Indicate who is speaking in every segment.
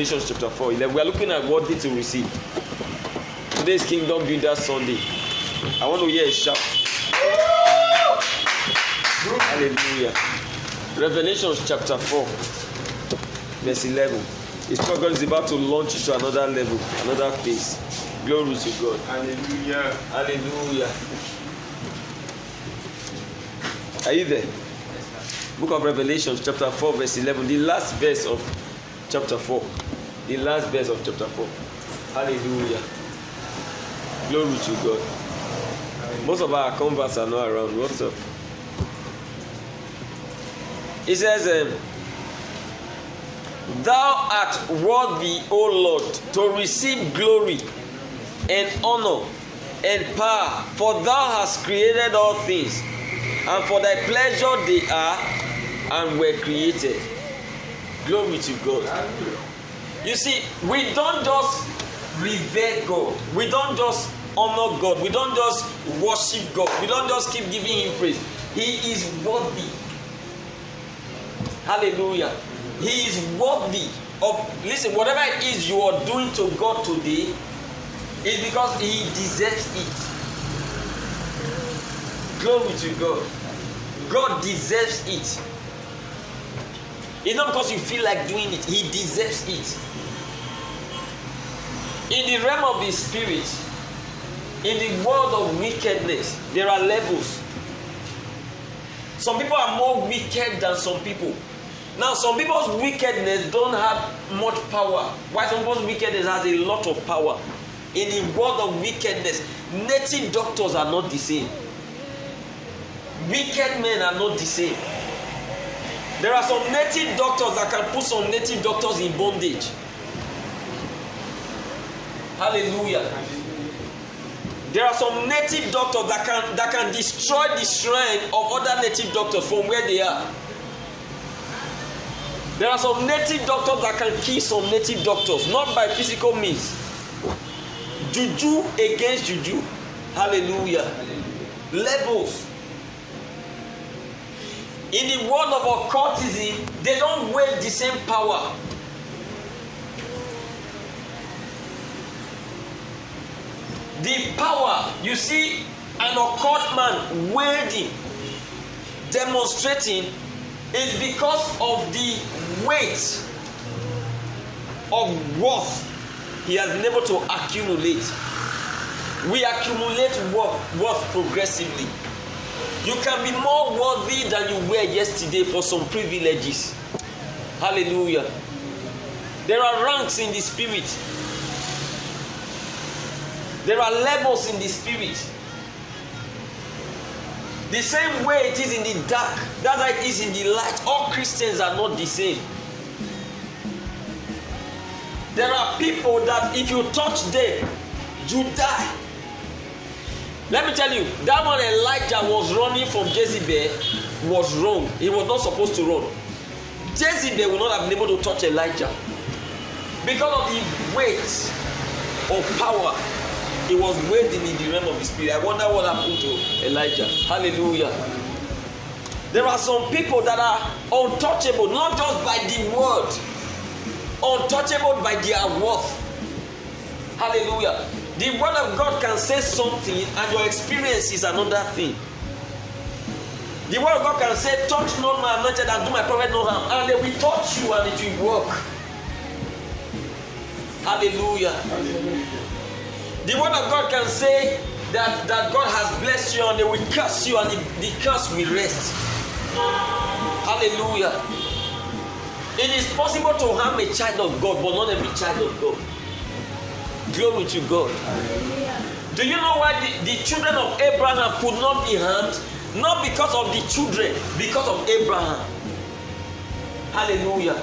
Speaker 1: Revelation chapter 4:11. We are looking at what to receive. Today's Kingdom Builder Sunday. I want to hear a shout. Hallelujah. Revelation chapter 4, verse 11. His God is about to launch you to another level, another phase. Glory to God.
Speaker 2: Hallelujah.
Speaker 1: Hallelujah. Are you there? Book of Revelation chapter 4, verse 11. The last verse of chapter 4. The last verse of chapter 4. Hallelujah. Glory to God. Most of our converts are not around. What's up? It says, Thou art worthy, O Lord, to receive glory and honor and power, for thou hast created all things, and for thy pleasure they are and were created. Glory to God. You see, we don't just revere God. We don't just honor God. We don't just worship God. We don't just keep giving Him praise. He is worthy. Hallelujah. He is worthy of, listen, whatever it is you are doing to God today is because He deserves it. Glory to God. God deserves it. It's not because you feel like doing it. He deserves it. In the realm of the spirit, in the world of wickedness, there are levels. Some people are more wicked than some people. Now, some people's wickedness don't have much power, while some people's wickedness has a lot of power. In the world of wickedness, native doctors are not the same. Wicked men are not the same. There are some native doctors that can put some native doctors in bondage. Hallelujah. There are some native doctors that can destroy the shrine of other native doctors from where they are. There are some native doctors that can kill some native doctors, not by physical means. Juju against juju. Hallelujah. Levels. In the world of occultism, they don't wield the same power. The power, you see an occult man wielding, demonstrating, is because of the weight of wealth he has been able to accumulate. We accumulate wealth progressively. You can be more worthy than you were yesterday for some privileges. Hallelujah. There are ranks in the spirit. There are levels in the spirit. The same way it is in the dark, that's how it is in the light. All Christians are not the same. There are people that if you touch them, you die. Let me tell you, that one Elijah was running from Jezebel was wrong. He was not supposed to run. Jezebel would not have been able to touch Elijah because of the weight of power. He was waiting in the realm of the spirit. I wonder what happened to Elijah. Hallelujah. There are some people that are untouchable, not just by the word, untouchable by their worth. Hallelujah. The word of God can say something and your experience is another thing. The word of God can say, touch not my anointed and do my prophet no harm. And they will touch you and it will work. Hallelujah. The word of God can say that God has blessed you and they will curse you and the curse will rest. Hallelujah. It is possible to harm a child of God, but not every child of God. Glory to God. Do you know why the children of Abraham could not be harmed? Not because of the children, because of Abraham. Hallelujah.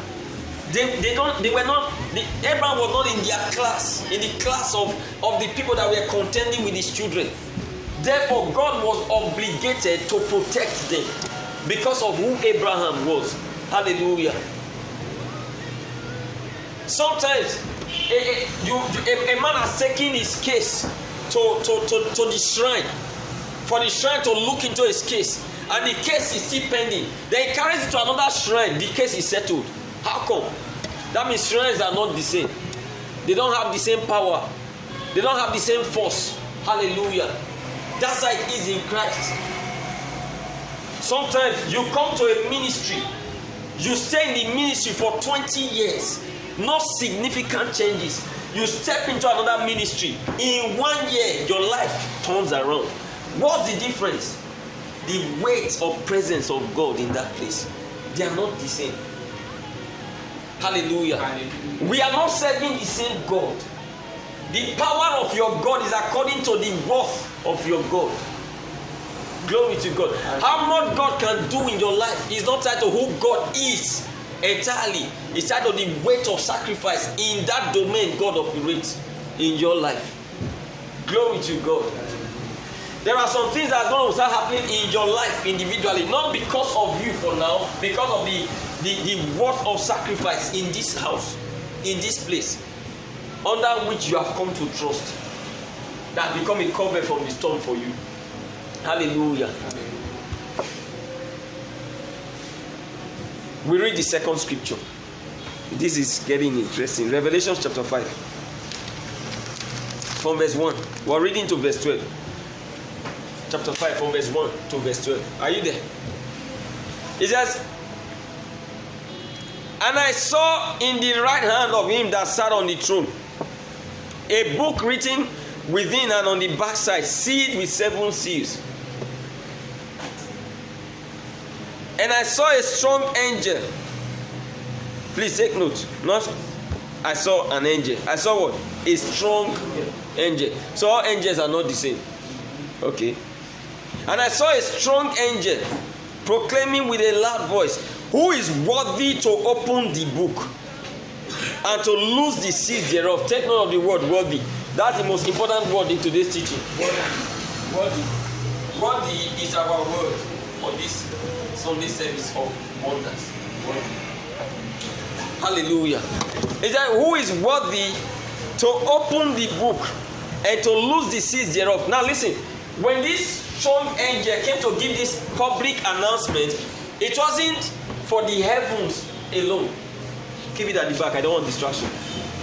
Speaker 1: Abraham was not in their class, in the class of the people that were contending with his children. Therefore, God was obligated to protect them because of who Abraham was. Hallelujah. Sometimes a man has taken his case to the shrine, for the shrine to look into his case, and the case is still pending. Then he carries it to another shrine, the case is settled. How come? That means strengths are not the same. They don't have the same power. They don't have the same force. Hallelujah. That's how it is in Christ. Sometimes you come to a ministry, you stay in the ministry for 20 years, no significant changes. You step into another ministry, in 1 year, your life turns around. What's the difference? The weight of presence of God in that place. They are not the same. Hallelujah. Hallelujah. We are not serving the same God. The power of your God is according to the worth of your God. Glory to God. How much God can do in your life is not tied to who God is entirely. It's tied to the weight of sacrifice in that domain God operates in your life. Glory to God. There are some things that are going to start happening in your life individually, not because of you for now, because of the worth of sacrifice in this house, in this place, under which you have come to trust, that become a cover from the storm for you. Hallelujah. We read the second scripture. This is getting interesting. Revelation chapter 5. From verse 1. We're reading to verse 12. Chapter 5 from verse 1 to verse 12. Are you there? It says, and I saw in the right hand of him that sat on the throne a book written within and on the backside, sealed with 7 seals. And I saw a strong angel. Please take note. Not I saw an angel. I saw what? A strong angel. So all angels are not the same. Okay. And I saw a strong angel proclaiming with a loud voice, who is worthy to open the book and to loose the seals thereof. Take note of the word worthy. That's the most important word in today's teaching. Worthy. Worthy is our word for this Sunday service of wonders. Worthy. Hallelujah. Is that who is worthy to open the book and to loose the seals thereof? Now listen, when this strong angel came to give this public announcement, it wasn't for the heavens alone. Keep it at the back, I don't want distraction.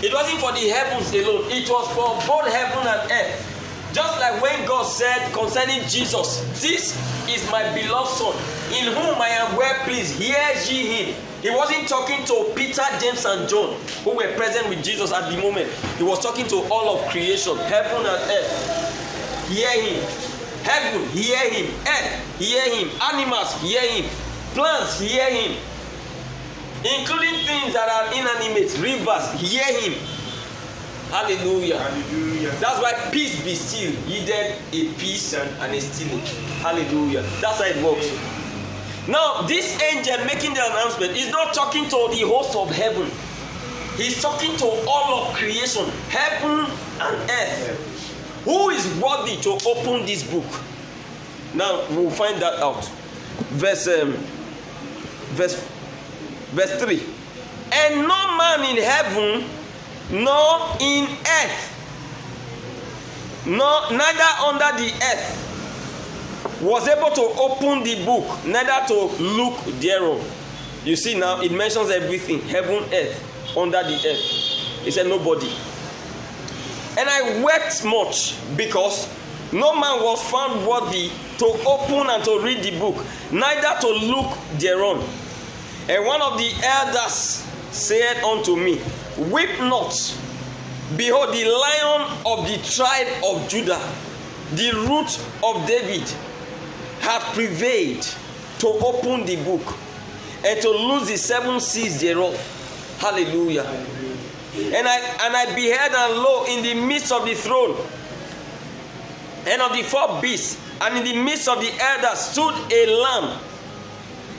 Speaker 1: It wasn't for the heavens alone, it was for both heaven and earth. Just like when God said concerning Jesus, this is my beloved son, in whom I am well pleased, hear ye him. He wasn't talking to Peter, James, and John, who were present with Jesus at the moment. He was talking to all of creation, heaven and earth. Hear him. Heaven, hear him. Earth, hear him. Animals, hear him. Plants, hear him. Including things that are inanimate, rivers, hear him. Hallelujah. Hallelujah. That's why peace be still. Yielded a peace and a stilling. Hallelujah. That's how it works. Now, this angel making the announcement is not talking to the host of heaven. He's talking to all of creation, heaven and earth. Who is worthy to open this book? Now, we'll find that out. Verse 3. And no man in heaven, nor in earth, nor neither under the earth, was able to open the book, neither to look thereon. You see now, it mentions everything, heaven, earth, under the earth. It said nobody. And I wept much, because no man was found worthy to open and to read the book, neither to look thereon. And one of the elders said unto me, weep not. Behold, the Lion of the tribe of Judah, the Root of David, hath prevailed to open the book and to loose the 7 seals thereof. Hallelujah. And I beheld, and lo, in the midst of the throne and of the 4 beasts, and in the midst of the elders, stood a lamb,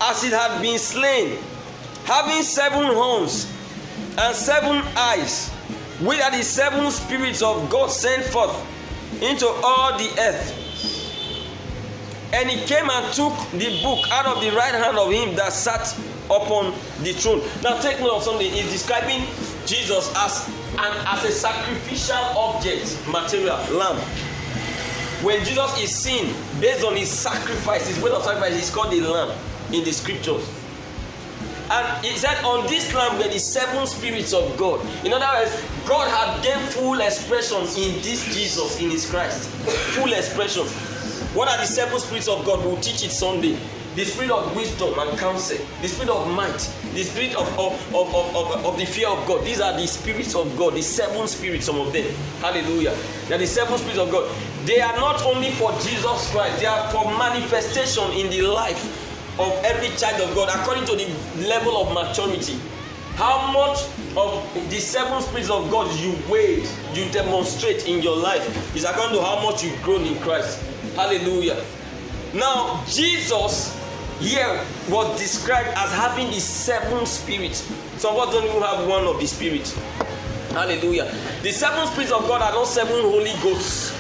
Speaker 1: as it had been slain, having 7 horns and 7 eyes, which are the 7 spirits of God sent forth into all the earth. And he came and took the book out of the right hand of him that sat upon the throne. Now take note of something. He's describing Jesus as a sacrificial object, material, lamb. When Jesus is seen based on his sacrifice, his way of sacrifice is called a lamb in the scriptures. And he said, on this land were the 7 spirits of God. In other words, God had gained full expression in this Jesus, in his Christ. Full expression. What are the 7 spirits of God? We'll teach it Sunday. The spirit of wisdom and counsel, the spirit of might, the spirit of the fear of God. These are the spirits of God, the 7 spirits, some of them. Hallelujah. They are the 7 spirits of God. They are not only for Jesus Christ, they are for manifestation in the life of every child of God according to the level of maturity. How much of the 7 spirits of God you wage, you demonstrate in your life is according to how much you've grown in Christ. Hallelujah. Now, Jesus here was described as having the 7 spirits. Some of us don't even have one of the spirits. Hallelujah. The 7 spirits of God are not 7 Holy Ghosts.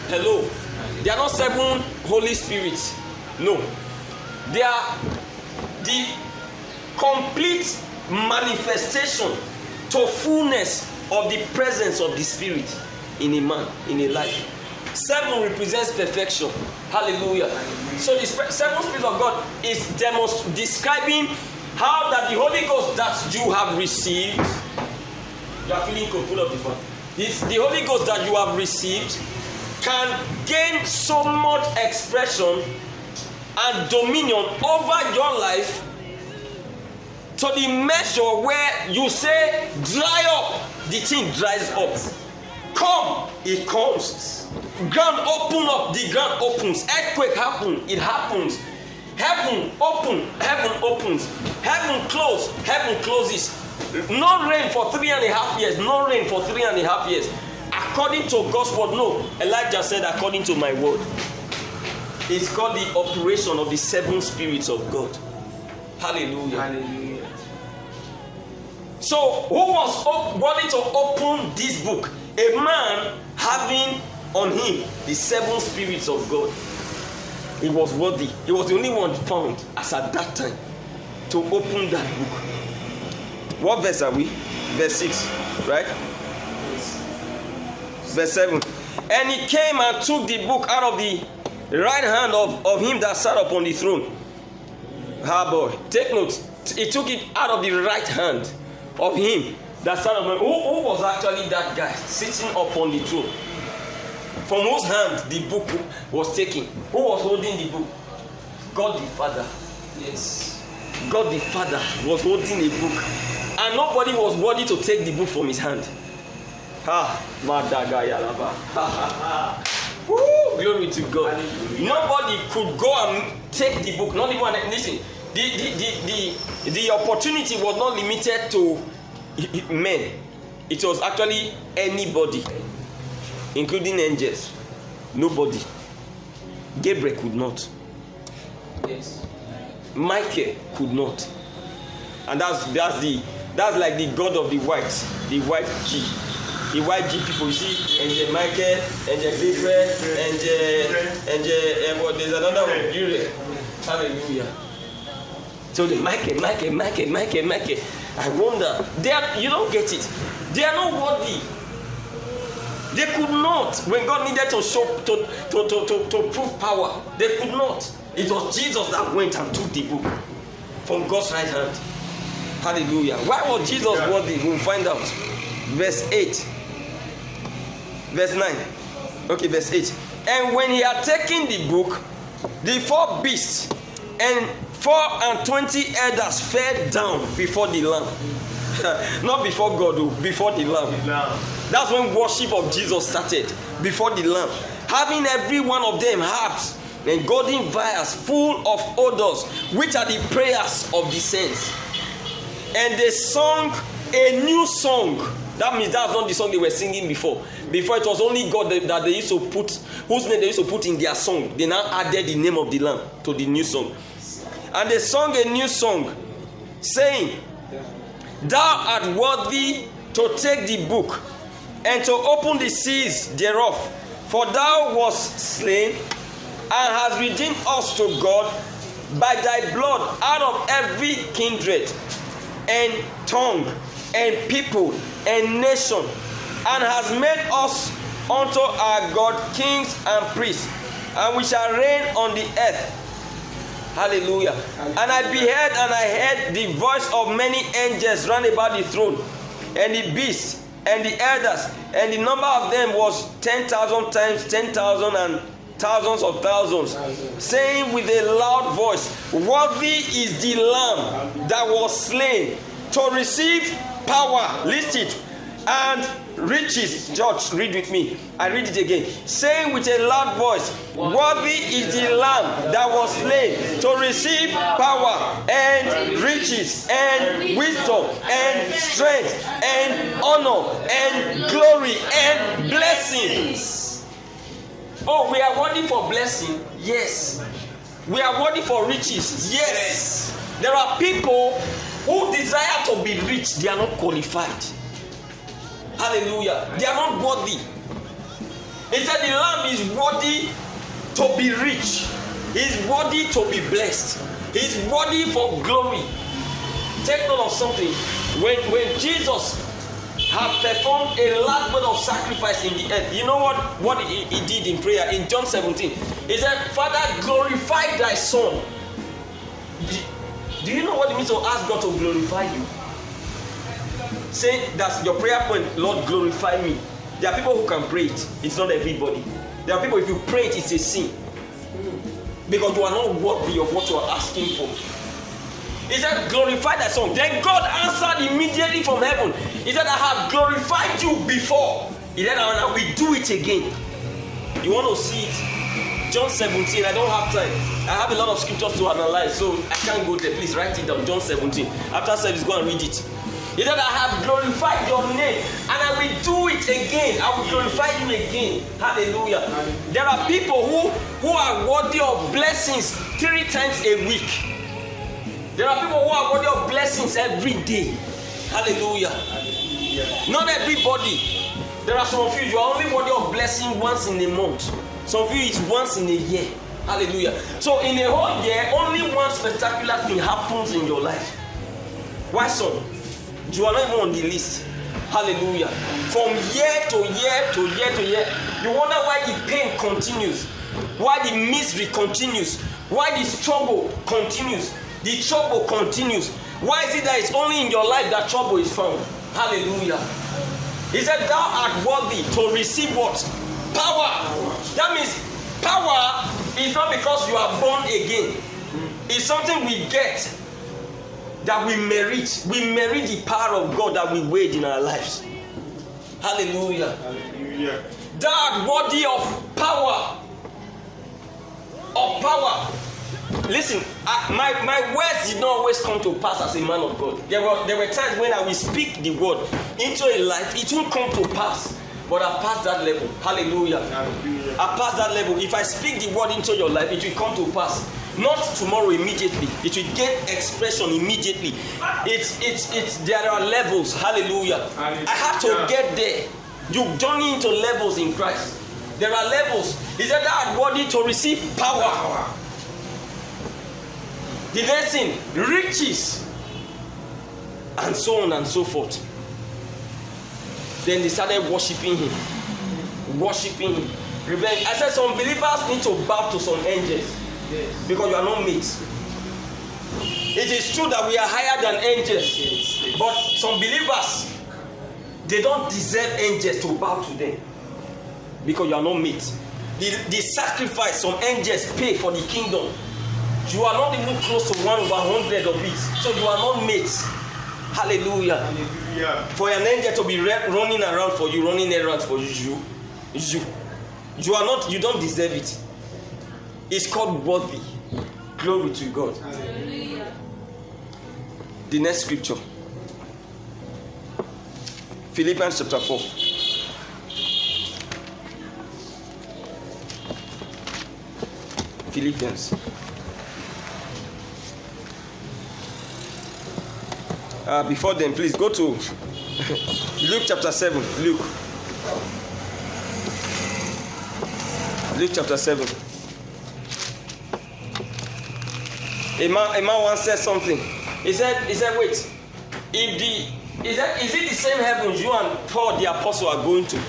Speaker 1: Hello. They are not 7 Holy Spirits. No. They are the complete manifestation to fullness of the presence of the Spirit in a man, in a life. 7 represents perfection. Hallelujah. So the 7 Spirits of God is describing how that the Holy Ghost that you have received, you are feeling cold, pull up the phone. It's the Holy Ghost that you have received can gain so much expression and dominion over your life to the measure where you say, dry up, the thing dries up. Come, it comes. Ground open up, the ground opens. Earthquake happen, it happens. Heaven open, heaven opens. Heaven close, heaven closes. No rain for 3.5 years. No rain for 3.5 years. According to God's word, no. Elijah said, according to my word. It's called the operation of the 7 spirits of God. Hallelujah. Hallelujah. So, who was wanting to open this book? A man having on him the 7 spirits of God. He was worthy. He was the only one found as at that time to open that book. What verse are we? Verse 6, right? Verse 7. And he came and took the book out of the right hand of him that sat upon the throne. Ah boy, take note. He took it out of the right hand of him that sat upon. Who was actually that guy sitting upon the throne? From whose hand the book was taken? Who was holding the book? God the Father. Yes. God the Father was holding a book. And nobody was worthy to take the book from his hand. Glory to God. Nobody could go and take the book. Not even, listen, the opportunity was not limited to men. It was actually anybody, including angels. Nobody. Gabriel could not. Yes. Michael could not. And that's like the God of the white G. The white G people, you see, Angel Michael, Angel Gabriel, Angel, there's another one, Uriel. Hallelujah. So the Michael. I wonder, you don't get it. They are not worthy. They could not. When God needed to show to prove power, they could not. It was Jesus that went and took the book from God's right hand. Hallelujah. Why was Jesus worthy? We'll find out. Verse 8. Verse 9. Okay, verse 8. And when he had taken the book, the 4 beasts and 24 elders fell down before the Lamb. Not before God, before the Lamb. That's when worship of Jesus started. Before the Lamb. Having every one of them harps and golden vials full of odors, which are the prayers of the saints. And they sung a new song. That means that's not the song they were singing before. Before it was only God that they used to put, whose name they used to put in their song. They now added the name of the Lamb to the new song. And they sung a new song, saying, Thou art worthy to take the book and to open the seals thereof. For thou wast slain and hast redeemed us to God by thy blood out of every kindred and tongue and people and nation, and has made us unto our God kings and priests, and we shall reign on the earth. Hallelujah. And I beheld and I heard the voice of many angels round about the throne, and the beasts, and the elders, and the number of them was 10,000 times 10,000 and thousands of thousands, saying with a loud voice, worthy is the Lamb that was slain to receive power, list it, and riches. George, read with me. I read it again. Saying with a loud voice, worthy is the Lamb that was slain to receive power and riches and wisdom and strength and honor and glory and blessings. Oh, we are worthy for blessing. Yes. We are worthy for riches. Yes. There are people who desire to be rich. They are not qualified. Hallelujah. They are not worthy. He said the Lamb is worthy to be rich. He is worthy to be blessed. He is worthy for glory. Take note of something. When Jesus had performed a large amount of sacrifice in the earth, you know what he did in prayer in John 17? He said, Father, glorify thy Son. Do you know what it means to ask God to glorify you? Say that's your prayer point, Lord, glorify me. There are people who can pray it. It's not everybody. There are people, if you pray it, it's a sin. Because you are not worthy of what you are asking for. He said, glorify thy Son. Then God answered immediately from heaven. He said, I have glorified you before. He said, and I will do it again. You want to see it? John 17. I don't have time. I have a lot of scriptures to analyze, so I can't go there. Please write it down. John 17. After service, go and read it. He said, I have glorified your name, and I will do it again. I will glorify you again. Hallelujah. There are people who are worthy of blessings 3 times a week. There are people who are worthy of blessings every day. Hallelujah. Not everybody. There are some of you are only worthy of blessing once in a month. Some of you it's once in a year. Hallelujah. So in a whole year, only one spectacular thing happens in your life. Why so? You are not even on the list. Hallelujah. From year to year to year to year, you wonder why the pain continues, why the misery continues, why the struggle continues, the trouble continues. Why is it that it's only in your life that trouble is found? Hallelujah. He said, thou art worthy to receive what? Power. That means power is not because you are born again. It's something we get. That we merit. We merit the power of God that we wage in our lives. Hallelujah. Hallelujah. Thou art worthy of power. Of power. Listen, my words did not always come to pass as a man of God. There were times when I will speak the word into a life, it won't come to pass. But I passed that level. Hallelujah. Hallelujah. I passed that level. If I speak the word into your life, it will come to pass. Not tomorrow immediately. It will get expression immediately. There are levels. Hallelujah. Hallelujah. I have to get there. You journey into levels in Christ. There are levels. He said that worthy to receive power. The next thing, riches, and so on and so forth. Then they started worshiping him. Worshiping him. Revenge. I said some believers need to bow to some angels. Yes. Because you are not mates. It is true that we are higher than angels. Yes. But some believers, they don't deserve angels to bow to them. Because you are not mates. The sacrifice some angels pay for the kingdom, you are not even close to 1/100 of it. So you are not mates. Hallelujah. Hallelujah. For an angel to be running around for you, running around for you are not, you don't deserve it. It's called worthy. Glory to God. Hallelujah. The next scripture, Philippians chapter 4. Philippians. Before then, please go to Luke chapter 7. Luke chapter 7. A man once said something. He said, wait. Is it the same heavens you and Paul the apostle are going to?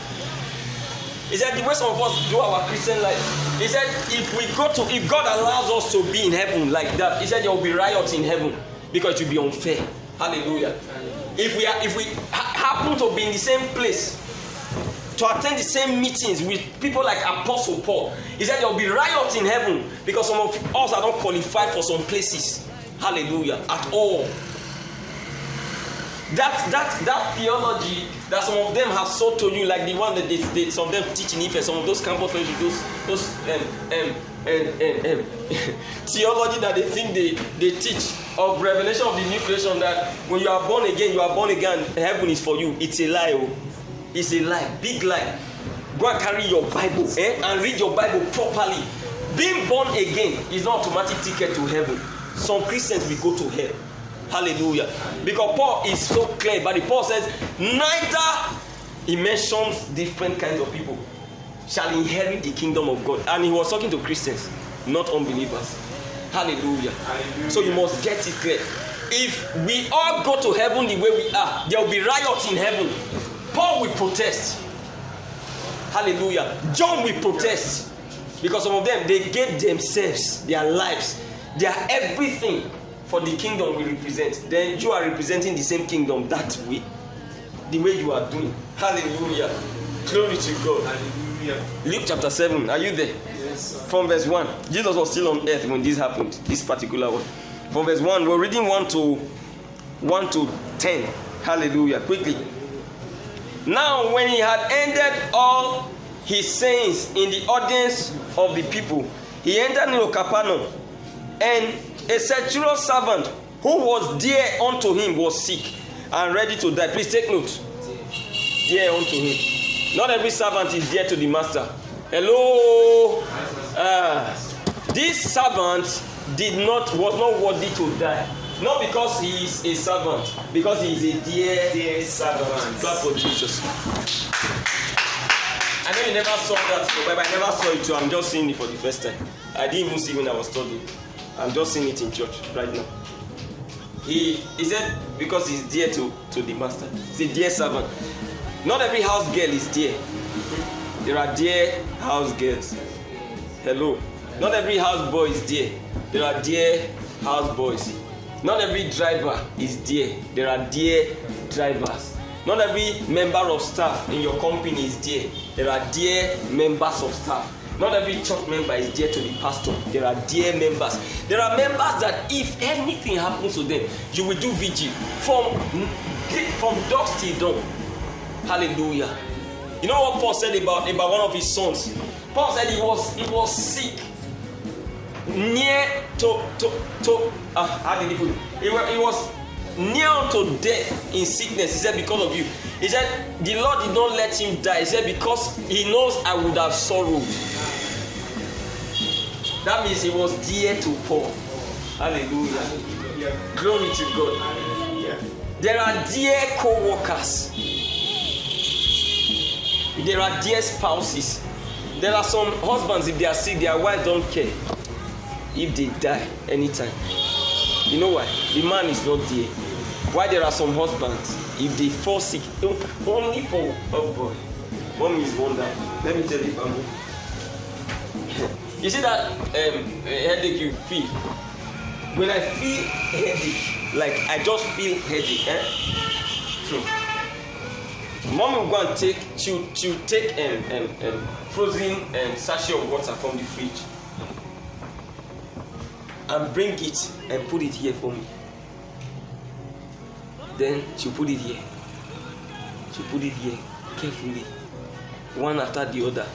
Speaker 1: He said the way some of us do our Christian life. He said if God allows us to be in heaven like that, he said there will be riots in heaven because it will be unfair. Hallelujah. If we happen to be in the same place, to attend the same meetings with people like Apostle Paul, he said there will be riots in heaven because some of us are not qualified for some places. Hallelujah. At all. That theology that some of them have sold to you, like the one that they some of them teach in Ife, some of those campus fellowships, those theology that they think they teach of revelation of the new creation, that when you are born again, heaven is for you. It's a lie. Oh. It's a lie, big lie. Go and carry your Bible and read your Bible properly. Being born again is not automatic ticket to heaven. Some Christians will go to hell. Hallelujah. Because Paul is so clear, but Paul says, neither, he mentions different kinds of people, shall inherit the kingdom of God. And he was talking to Christians, not unbelievers. Hallelujah. Hallelujah. So you must get it clear. If we all go to heaven the way we are, there will be riots in heaven. Paul will protest. Hallelujah. John will protest. Because some of them, they gave themselves, their lives, their everything for the kingdom we represent. Then you are representing the same kingdom that way. The way you are doing. Hallelujah. Glory to God. Hallelujah. Luke chapter 7. Are you there? Yes. From verse 1. Jesus was still on earth when this happened. This particular one. From verse 1. We're reading 1 to 10. Hallelujah. Quickly. Now when he had ended all his sayings in the audience of the people, he entered into Capernaum, and a centurion servant who was dear unto him was sick and ready to die. Please take note. Dear unto him. Not every servant is dear to the master. Hello. This servant was not worthy to die. Not because he is a servant, because he is a dear servant. Clap for Jesus. I know you never saw that, but I never saw it too. I'm just seeing it for the first time. I didn't even see when I was studying. I'm just seeing it in church right now. He said because he's dear to the master. He's a dear servant. Not every house girl is dear. There are dear house girls. Hello. Not every house boy is dear. There are dear house boys. Not every driver is dear. There are dear drivers. Not every member of staff in your company is dear. There are dear members of staff. Not every church member is dear to the pastor. There are dear members. There are members that if anything happens to them, you will do vigil from dusk till dawn. Hallelujah. You know what Paul said about one of his sons? Paul said he was sick. Near to how did he put it? He was near to death in sickness. He said because of you. He said the Lord did not let him die. He said because he knows I would have sorrowed. That means he was dear to Paul. Hallelujah. Glory to God. Hallelujah. There are dear co-workers. There are dear spouses. There are some husbands, if they are sick, their wives don't care if they die anytime. You know why? The man is not there. Why there are some husbands, if they fall sick, only for, oh boy, mommy is wonderful. Let me tell you, family. You see that headache you feel? When I feel headache, like I just feel headache, So, mom will go and take frozen sachet of water from the fridge and bring it and put it here for me. Then she'll put it here. She'll put it here carefully, one after the other,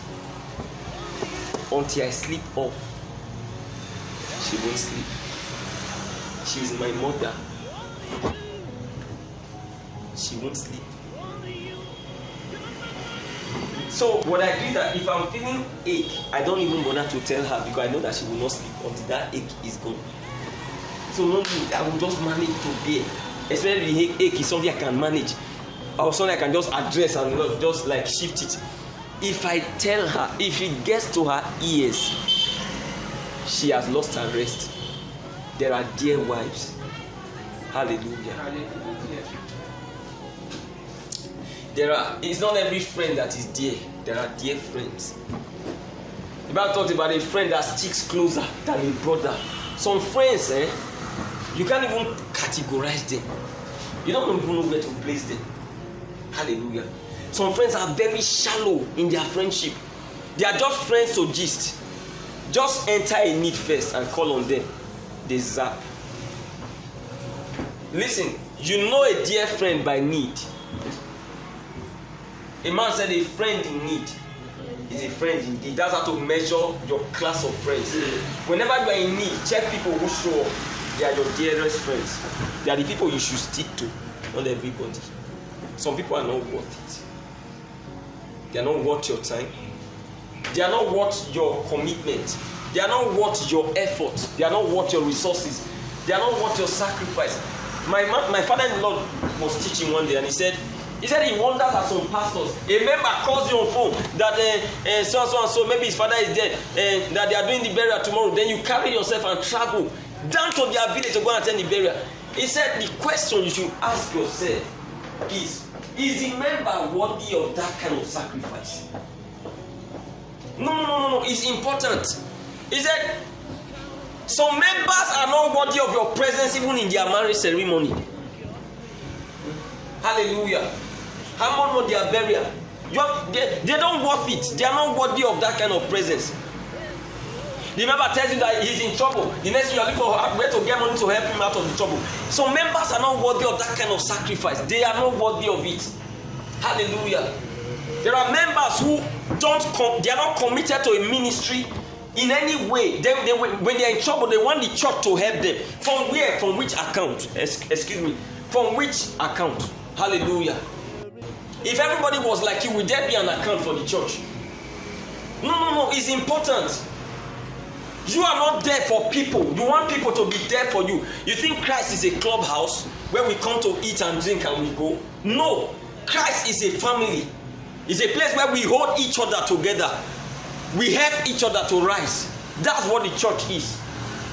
Speaker 1: until I sleep off. She won't sleep. She's my mother. She won't sleep. So what I do is that if I'm feeling ache, I don't even bother to tell her because I know that she will not sleep until that ache is gone. So no need, I will just manage to bear. Especially the ache is something I can manage, or something I can just address and just like shift it. If I tell her, if it gets to her ears, she has lost her rest. There are dear wives. Hallelujah. Hallelujah. It's not every friend that is dear. there are dear friends. The Bible talks about a friend that sticks closer than a brother. Some friends, you can't even categorize them. You don't even know where to place them. Hallelujah. Some friends are very shallow in their friendship. They are just friends to gist. Just enter a need first and call on them. They zap. Listen, you know a dear friend by need. A man said a friend in need is a friend indeed. That's how to measure your class of friends. Whenever you are in need, check people who show up. They are your dearest friends. They are the people you should stick to, not everybody. Some people are not worth it. They are not worth your time. They are not worth your commitment. They are not worth your effort. They are not worth your resources. They are not worth your sacrifice. My father-in-law was teaching one day and he said he wonders at some pastors. A member calls you on phone that so and so maybe his father is dead and that they are doing the burial tomorrow. Then you carry yourself and travel down to their village to go and attend the burial. He said the question you should ask yourself is the member worthy of that kind of sacrifice? No. It's important. He said some members are not worthy of your presence even in their marriage ceremony. Hallelujah. How much their burial? They don't worth it. They are not worthy of that kind of presence. The member tells you that he's in trouble. The next thing you are looking for where to get money to help him out of the trouble. Some members are not worthy of that kind of sacrifice. They are not worthy of it. Hallelujah. There are members who they are not committed to a ministry in any way. When they are in trouble, they want the church to help them. From where? From which account? Excuse me. From which account? Hallelujah. If everybody was like you, would there be an account for the church? No. It's important. You are not there for people. You want people to be there for you. You think Christ is a clubhouse where we come to eat and drink and we go? No. Christ is a family. It's a place where we hold each other together. We help each other to rise. That's what the church is.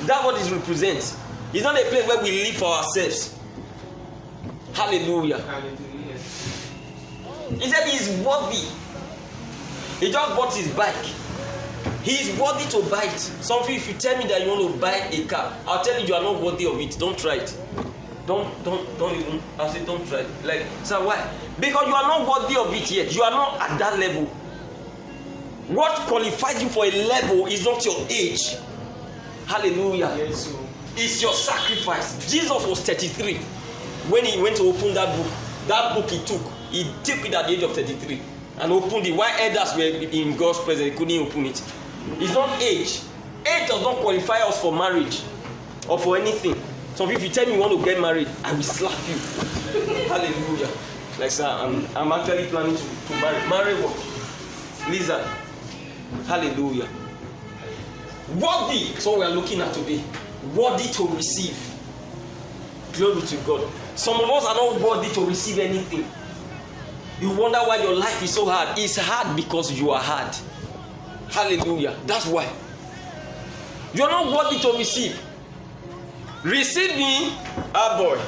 Speaker 1: That's what it represents. It's not a place where we live for ourselves. Hallelujah. He said he is worthy. He just bought his bike. He is worthy to buy it. Some of you, if you tell me that you want to buy a car, I'll tell you are not worthy of it. Don't try it. Don't even. I'll say don't try it. Like, so why? Because you are not worthy of it yet. You are not at that level. What qualifies you for a level is not your age. Hallelujah. Yes, it's your sacrifice. Jesus was 33 when he went to open that book. That book he took it at the age of 33 and opened it. While elders were in God's presence, he couldn't open it. It's not age. Age does not qualify us for marriage or for anything. So if you tell me you want to get married, I will slap you. Hallelujah. Like, sir, I'm actually planning to marry. Marry what? Lizard. Hallelujah. Worthy. So we are looking at today. Worthy to receive. Glory to God. Some of us are not worthy to receive anything. You wonder why your life is so hard. It's hard because you are hard. Hallelujah. That's why. You are not worthy to receive. Receive me. Boy.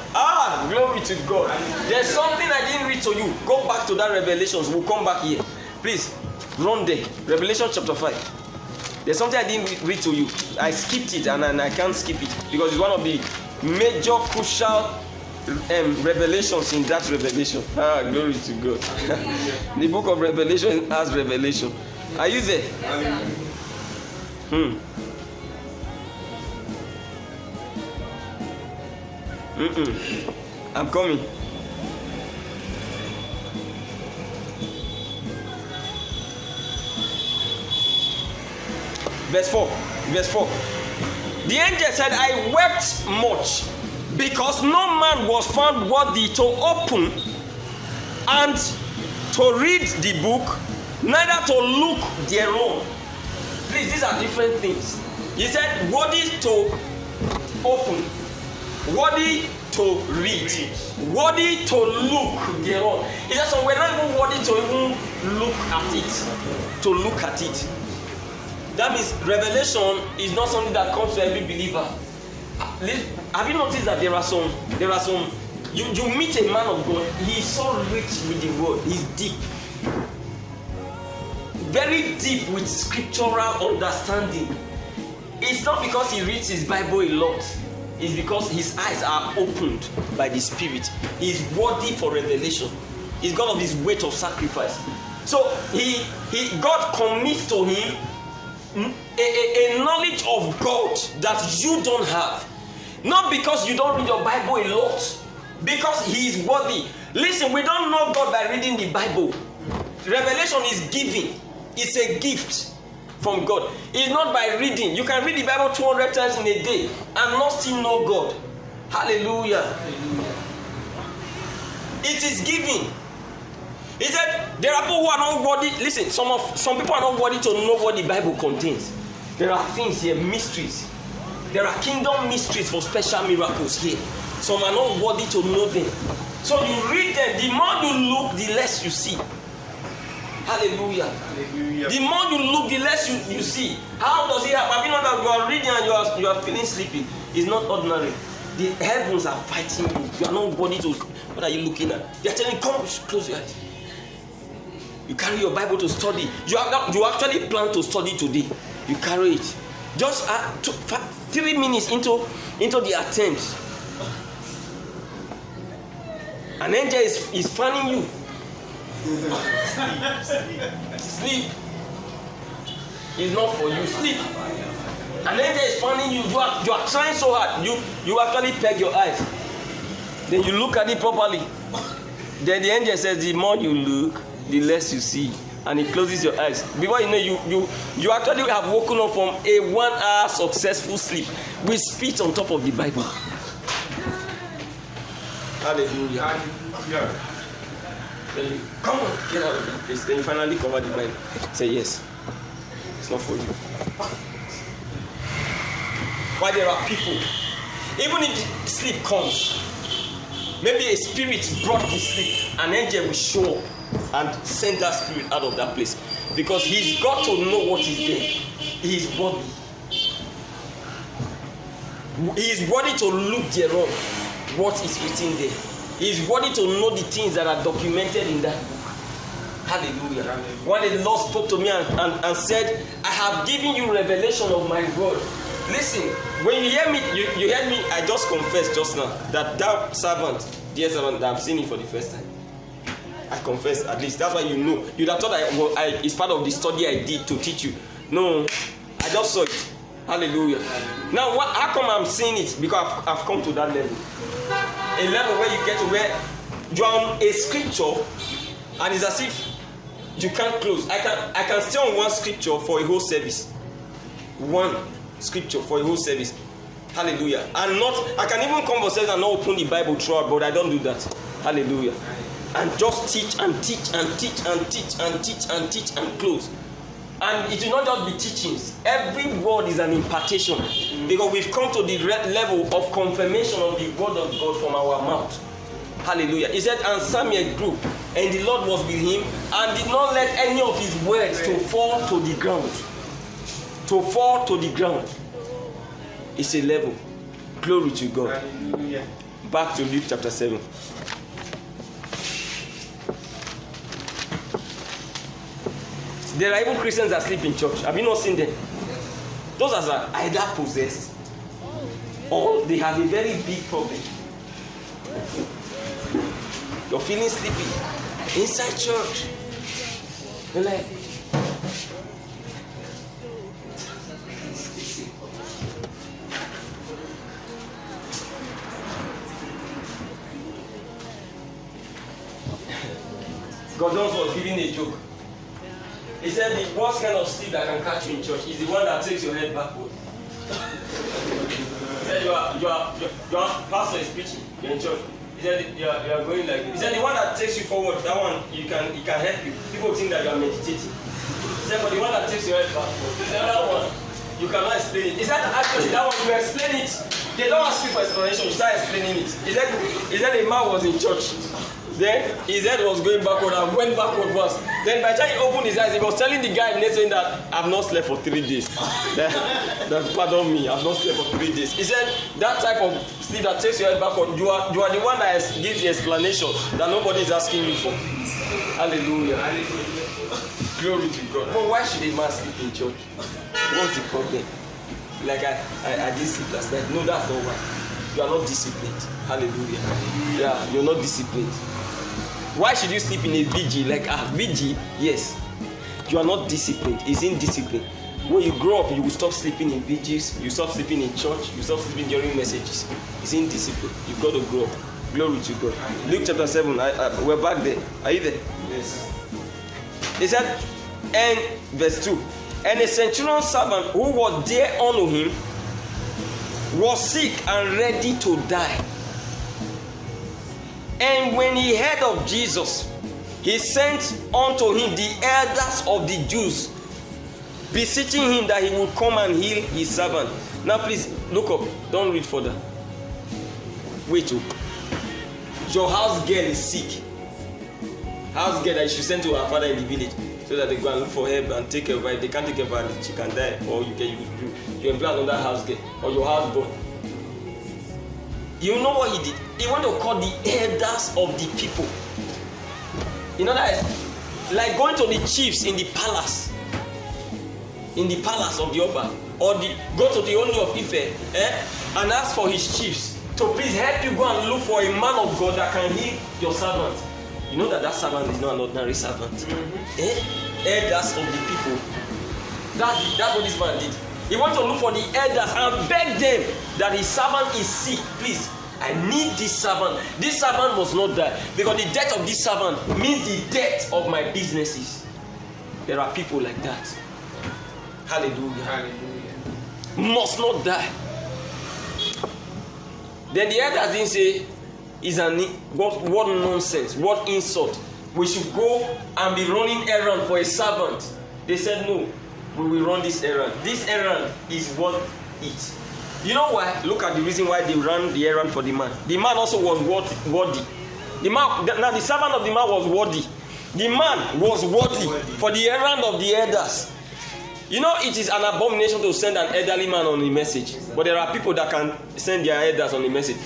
Speaker 1: Glory to God. There's something I didn't read to you. Go back to that Revelations. We'll come back here. Please, run there. Revelation chapter 5. There's something I didn't read to you. I skipped it and I can't skip it because it's one of the major crucial revelations in that revelation. Glory to God. The book of Revelation has revelation. Are you there? I'm coming. Verse 4. The angel said, I wept much because no man was found worthy to open and to read the book, neither to look thereon. Please, these are different things. He said, worthy to open, worthy to read, worthy to look thereon. He said, so we're not even worthy to even look at it. To look at it. That means revelation is not something that comes to every believer. Have you noticed that there are some you meet a man of God, he is so rich with the word, he's deep. very deep with scriptural understanding. It's not because he reads his Bible a lot. It's because his eyes are opened by the Spirit. He's worthy for revelation. He's God of his weight of sacrifice. So God commits to him a knowledge of God that you don't have. Not because you don't read your Bible a lot, because he is worthy. Listen, we don't know God by reading the Bible. Revelation is given. It's a gift from God. It's not by reading. You can read the Bible 200 times in a day and not still know God. Hallelujah. It is given. He said there are people who are not worthy. Listen, some people are not worthy to know what the Bible contains. There are things here, mysteries. There are kingdom mysteries for special miracles here. Some are not worthy to know them. So you read them. The more you look, the less you see. Hallelujah. Hallelujah. The more you look, the less you see. How does it happen? Have you known that you are reading and you are feeling sleepy? It's not ordinary. The heavens are fighting you. You are not worthy to. What are you looking at? They are telling you, come, close your eyes. You carry your Bible to study. You actually plan to study today. You carry it. Just 3 minutes into the attempt. An angel is fanning you. Sleep. It's not for you. Sleep. An angel is fanning you. You are trying so hard. You actually peg your eyes. Then you look at it properly. Then the angel says, the more you look, the less you see. And it closes your eyes. Before you know, you actually have woken up from a 1 hour successful sleep with speech on top of the Bible. Hallelujah. Then you come on, get out of that place. Then you finally cover the Bible. Say yes. It's not for you. Why there are people, even if the sleep comes, maybe a spirit brought the sleep, an angel will show up and send that spirit out of that place, because he's got to know what is there. He is worthy. He is worthy to look thereon what is written there. He is worthy to know the things that are documented in that book. Hallelujah. One day the Lord spoke to me and said, I have given you revelation of my word. Listen, when you hear me, you heard me, I just confessed just now that servant, dear servant, that I'm seeing it for the first time. I confess, at least. That's why you know. You'd have thought it's part of the study I did to teach you. No, I just saw it. Hallelujah. Now, how come I'm seeing it? Because I've come to that level. A level where you get to where you're on a scripture and it's as if you can't close. I can stay on one scripture for a whole service. One scripture for a whole service. Hallelujah. And I can even come for service and not open the Bible throughout, but I don't do that. Hallelujah. And just teach and teach and teach and teach and teach and teach and close. And it will not just be teachings. Every word is an impartation. Because we've come to the level of confirmation of the word of God from our mouth. Hallelujah. He said, and Samuel grew, and the Lord was with him, and did not let any of his words to fall to the ground. To fall to the ground. It's a level. Glory to God. Hallelujah. Back to Luke chapter 7. There are even Christians that sleep in church. Have you not seen them? Those are either possessed or they have a very big problem. You're feeling sleepy inside church. You're like, Gordon was giving a joke. He said the worst kind of sleep that can catch you in church is the one that takes your head backward. He said your pastor is preaching, you're in church. He said you are going like this. He said the one that takes you forward, that one it can help you. People think that you are meditating. He said, but the one that takes your head backward, the other one you cannot explain it. He said actually that one you explain it. They don't ask you for explanation, you start explaining it. He said a man was in church. Then his head was going backward and went backward once. Then by the time he opened his eyes, he was telling the guy next saying that I've not slept for 3 days. Pardon me, I've not slept for 3 days. He said that type of sleep that takes your head backward, you are the one that gives the explanation that nobody is asking you for. Hallelujah. Glory to God. But why should a man sleep in church? What's the problem? Like I did sleep last night. No, that's not why. You are not disciplined. Hallelujah. Yeah, you're not disciplined. Why should you sleep in a VG? Like VG, yes. You are not disciplined. It's indiscipline. When you grow up, you will stop sleeping in VGs. You stop sleeping in church. You stop sleeping during messages. It's indiscipline. You've got to grow up. Glory to God. Luke chapter 7. We're back there. Are you there? Yes. He said, and verse 2. And a centurion servant who was there unto him was sick and ready to die. And when he heard of Jesus, he sent unto him the elders of the Jews, beseeching him that he would come and heal his servant. Now please look up. Don't read further. Wait up. Your house girl is sick. House girl that you should send to her father in the village, so that they go and look for help and take care of her. If they can't take care of her, she can die. Or you employ another house girl or your house boy. You know what he did? He went to call the elders of the people. You know that, like going to the chiefs in the palace of the Oba, or go to the Oni of Ife, and ask for his chiefs to please help you go and look for a man of God that can heal your servant. You know that servant is not an ordinary servant. Elders of the people. That's what this man did. He went to look for the elders and beg them that his servant is sick. Please, I need this servant. This servant must not die, because the death of this servant means the death of my businesses. There are people like that. Hallelujah. Hallelujah. Must not die. Then the elders didn't say, what nonsense, what insult. We should go and be running errand for a servant. They said, no, we will run this errand. This errand is worth it. You know why? Look at the reason why they ran the errand for the man. The man also was worthy. The servant of the man was worthy. The man was worthy for the errand of the elders. You know, it is an abomination to send an elderly man on a message, but there are people that can send their elders on a message.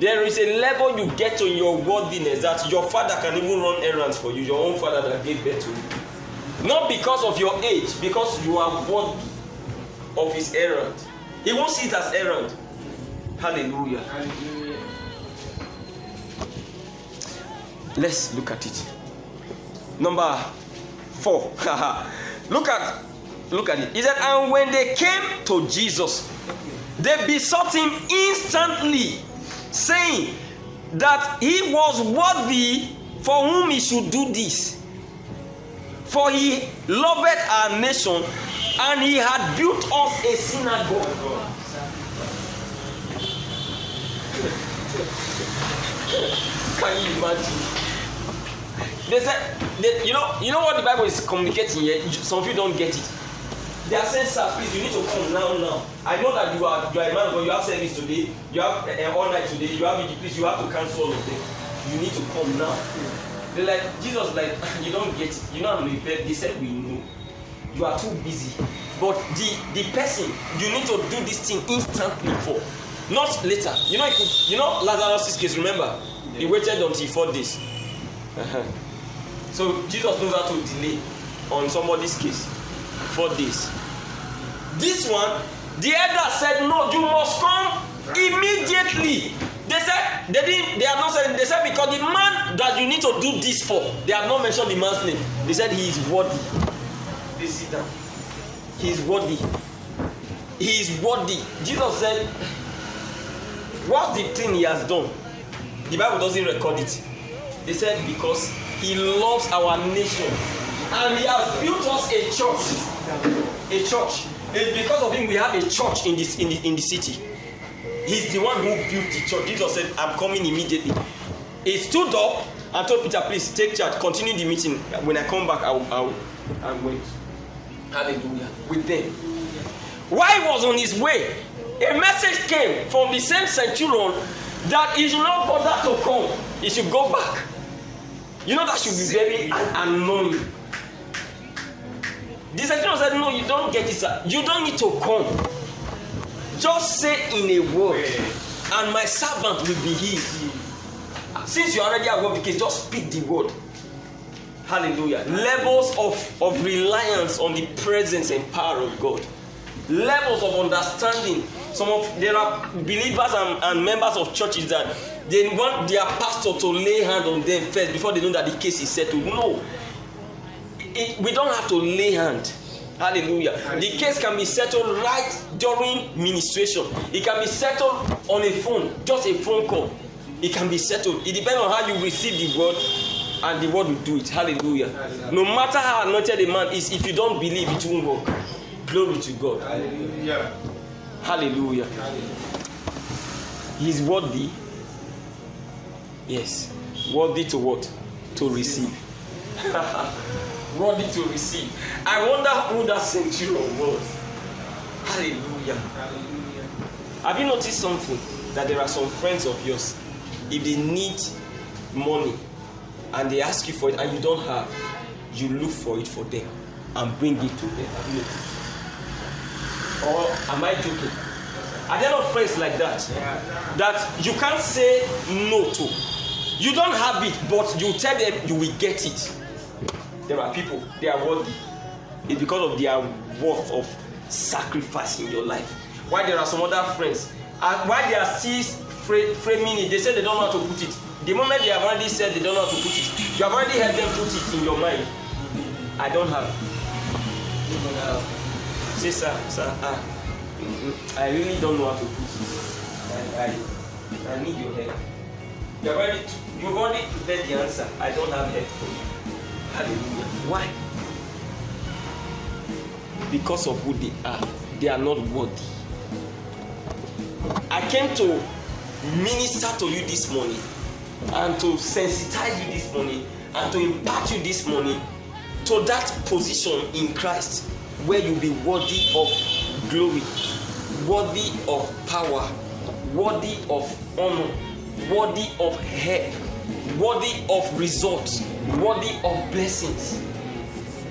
Speaker 1: There is a level you get to in your worthiness that your father can even run errands for you, your own father that gave birth to you. Not because of your age, because you are worthy of his errand. He won't see it as errand. Hallelujah. Hallelujah. Let's look at it. Number 4. Look at it. He said, and when they came to Jesus, they besought him instantly, saying that he was worthy for whom he should do this. For he loved our nation, and he had built us a synagogue. Can you imagine? They said, you know what the Bible is communicating here? Some of you don't get it. They are saying, sir, please, you need to come now. I know that you are a man, but you have service today, you have all night today, you have it, please, you have to cancel all of them. You need to come now. They're like, Jesus, like, you don't get it. You know I'm prepared. They said, we know. You are too busy. But the person, you need to do this thing instantly for, not later. You know Lazarus' case, remember? Yeah. He waited until 4 days. So Jesus knows how to delay on somebody's case. 4 days. This one, the elder said, no, you must come immediately. They said, they have not said, they said, because the man that you need to do this for, they have not mentioned the man's name. They said he is worthy. They sit down. He is worthy. He is worthy. Jesus said, what's the thing he has done? The Bible doesn't record it. They said, because he loves our nation. And he has built us a church. A church. And because of him, we have a church in the city. He's the one who built the church. Jesus said, I'm coming immediately. He stood up and told Peter, please take charge. Continue the meeting. When I come back, I'll wait. Hallelujah. With them. While he was on his way, a message came from the same centurion that he should not bother to come. He should go back. You know, that should be very annoying. The centurion said, no, you don't get it, sir. You don't need to come. Just say in a word, and my servant will be healed. Since you already have got the case, just speak the word. Hallelujah. Levels of reliance on the presence and power of God. Levels of understanding. There are believers and members of churches that they want their pastor to lay hand on them first before they know that the case is settled. No. We don't have to lay hand. Hallelujah. The case can be settled right during ministration. It can be settled on a phone, just a phone call. It can be settled. It depends on how you receive the word, and the word will do it. Hallelujah. No matter how anointed a man is, if you don't believe, it won't work. Glory to God. Hallelujah. Hallelujah. He is worthy. Yes. Worthy to what? To receive. Worthy to receive. I wonder who that centurion was. Hallelujah. Hallelujah. Have you noticed something? That there are some friends of yours, if they need money and they ask you for it and you don't have, you look for it for them and bring it to them. Have you noticed? Or am I joking? Are there not friends like that? That you can't say no to. You don't have it, but you tell them you will get it. There are people, they are worthy. It's because of their worth of sacrifice in your life. Why there are some other friends, and why they are still framing it, they say they don't know how to put it. The moment they have already said they don't know how to put it, you have already helped them put it in your mind. I don't have. Say, sir, I really don't know how to put it. I need your help. You've already prepared the answer. I don't have help for you. Hallelujah. Why? Because of who they are. They are not worthy. I came to minister to you this morning and to sensitize you this morning and to impart you this morning to that position in Christ where you'll be worthy of glory, worthy of power, worthy of honor, worthy of help, worthy of results, worthy of blessings.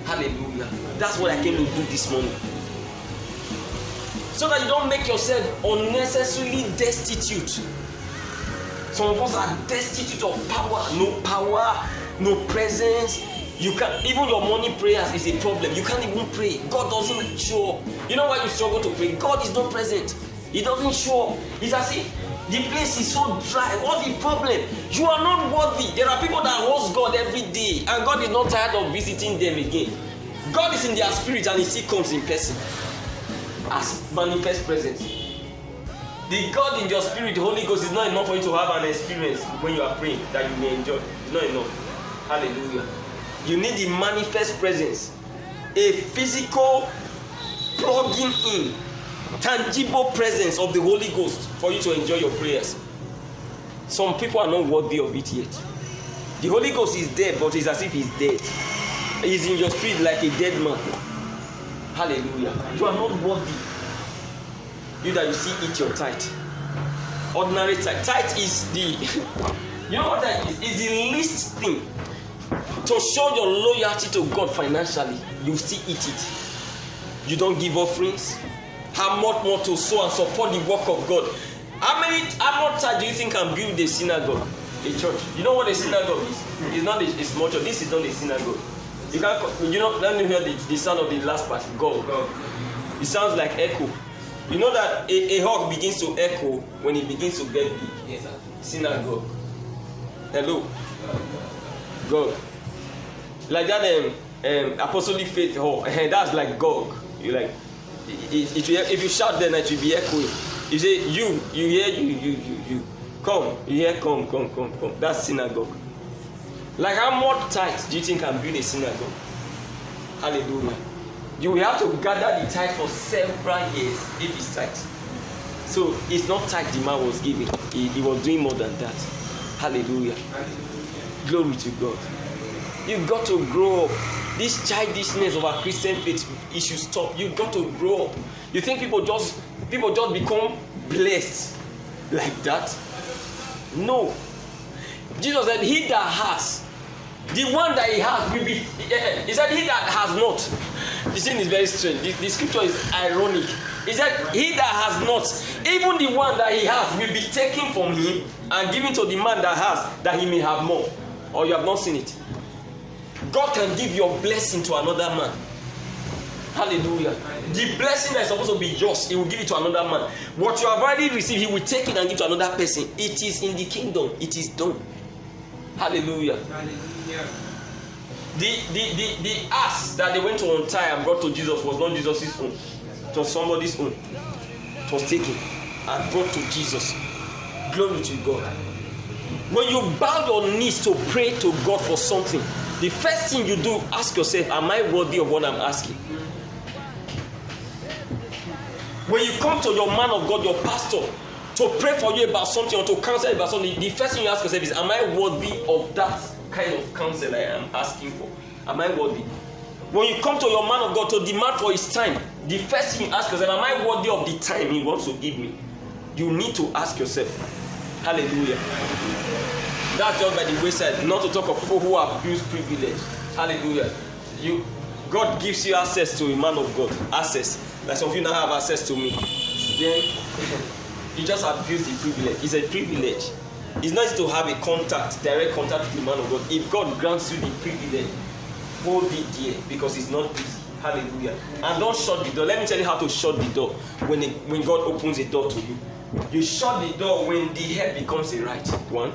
Speaker 1: Hallelujah. That's what I came to do this morning. So that you don't make yourself unnecessarily destitute. Some of us are destitute of power, no presence. You can't, even your morning prayers is a problem. You can't even pray. God doesn't show up. You know why you struggle to pray? God is not present. He doesn't show up. It's as if the place is so dry. What's the problem? You are not worthy. There are people that host God every day, and God is not tired of visiting them again. God is in their spirit, and He still comes in person as manifest presence. The God in your spirit, the Holy Ghost, is not enough for you to have an experience when you are praying that you may enjoy. It's not enough. Hallelujah. You need the manifest presence, a physical plugging in, tangible presence of the Holy Ghost for you to enjoy your prayers. Some people are not worthy of it yet. The Holy Ghost is dead, but it's as if He's dead. He's in your spirit like a dead man. Hallelujah. You are not worthy. You that you see eat your tithe. Ordinary tithe. Tithe is the you know what that is? It's the least thing to show your loyalty to God financially. You still eat it. You don't give offerings. How much more to sow and support the work of God? How much tithe do you think can build a synagogue, a church? You know what a synagogue is? It's not a small church. This is not a synagogue. You can't. You know. Let me hear the sound of the last part. Go. It sounds like echo. You know that a hawk begins to echo when it begins to get big. Yes, sir. Synagogue. Hello. God. Like that apostolic faith hall. That's like Gog. You like. If you shout then it will be echoing. You say you hear you come. You hear come. That's synagogue. Like how much tithes do you think can build a synagogue? Hallelujah. You will have to gather the tithe for several years if it's tithe. So it's not tithe the man was giving. He was doing more than that. Hallelujah. Glory to God. You've got to grow up. This childishness of our Christian faith, it should stop. You've got to grow up. You think people just become blessed like that? No. Jesus said, he that has, the one that he has will be. He said, he that has not. This thing is very strange. The scripture is ironic. He said, he that has not, even the one that he has will be taken from him and given to the man that has, that he may have more. Or you have not seen it. God can give your blessing to another man. Hallelujah. The blessing that is supposed to be yours, He will give it to another man. What you have already received, He will take it and give to another person. It is in the kingdom. It is done. Hallelujah. Hallelujah. The ass that they went to untie and brought to Jesus was not Jesus' own. It was somebody's own. It was taken and brought to Jesus. Glory to God. When you bow your knees to pray to God for something, the first thing you do, ask yourself, am I worthy of what I'm asking? When you come to your man of God, your pastor, to pray for you about something or to counsel about something, the first thing you ask yourself is, am I worthy of that kind of counsel I am asking for? Am I worthy? When you come to your man of God to demand for his time, the first thing you ask yourself, am I worthy of the time he wants to give me? You need to ask yourself. Hallelujah. That's just by the wayside, not to talk of people who abuse privilege. Hallelujah. God gives you access to a man of God. Access. Like some of you now have access to me. Then you just abuse the privilege. It's a privilege. It's not easy to have a contact, direct contact with the man of God. If God grants you the privilege, hold it dear, because it's not easy. Hallelujah. And don't shut the door. Let me tell you how to shut the door when God opens a door to you. You shut the door when the head becomes a right one.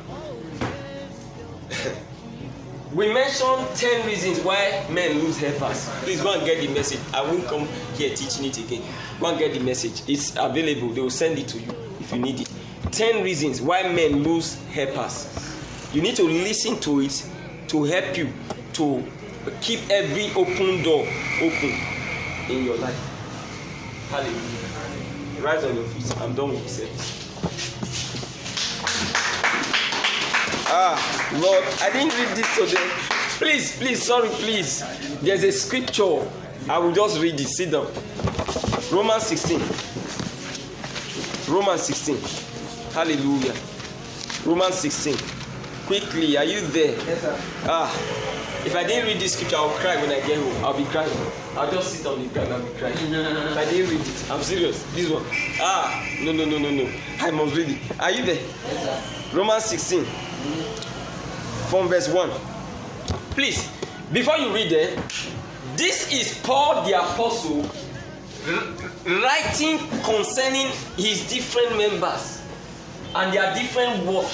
Speaker 1: We mentioned 10 reasons why men lose helpers. Please go and get the message. I won't come here teaching it again. Go and get the message. It's available. They will send it to you if you need it. 10 reasons why men lose helpers. You need to listen to it to help you to keep every open door open in your life. Hallelujah. Rise on your feet. I'm done with the service. Lord, I didn't read this today. Please, sorry, please. There's a scripture. I will just read it. Sit down. Romans 16. Hallelujah. Romans 16. Quickly, are you there?
Speaker 2: Yes, sir.
Speaker 1: If I didn't read this scripture, I'll cry when I get home. I'll be crying. I'll just sit on the ground and be crying. If I didn't read it, I'm serious. This one. No. I must read it. Are you there?
Speaker 2: Yes, sir.
Speaker 1: Romans 16. From verse 1. Please, before you read it, this is Paul the Apostle writing concerning his different members and their different work.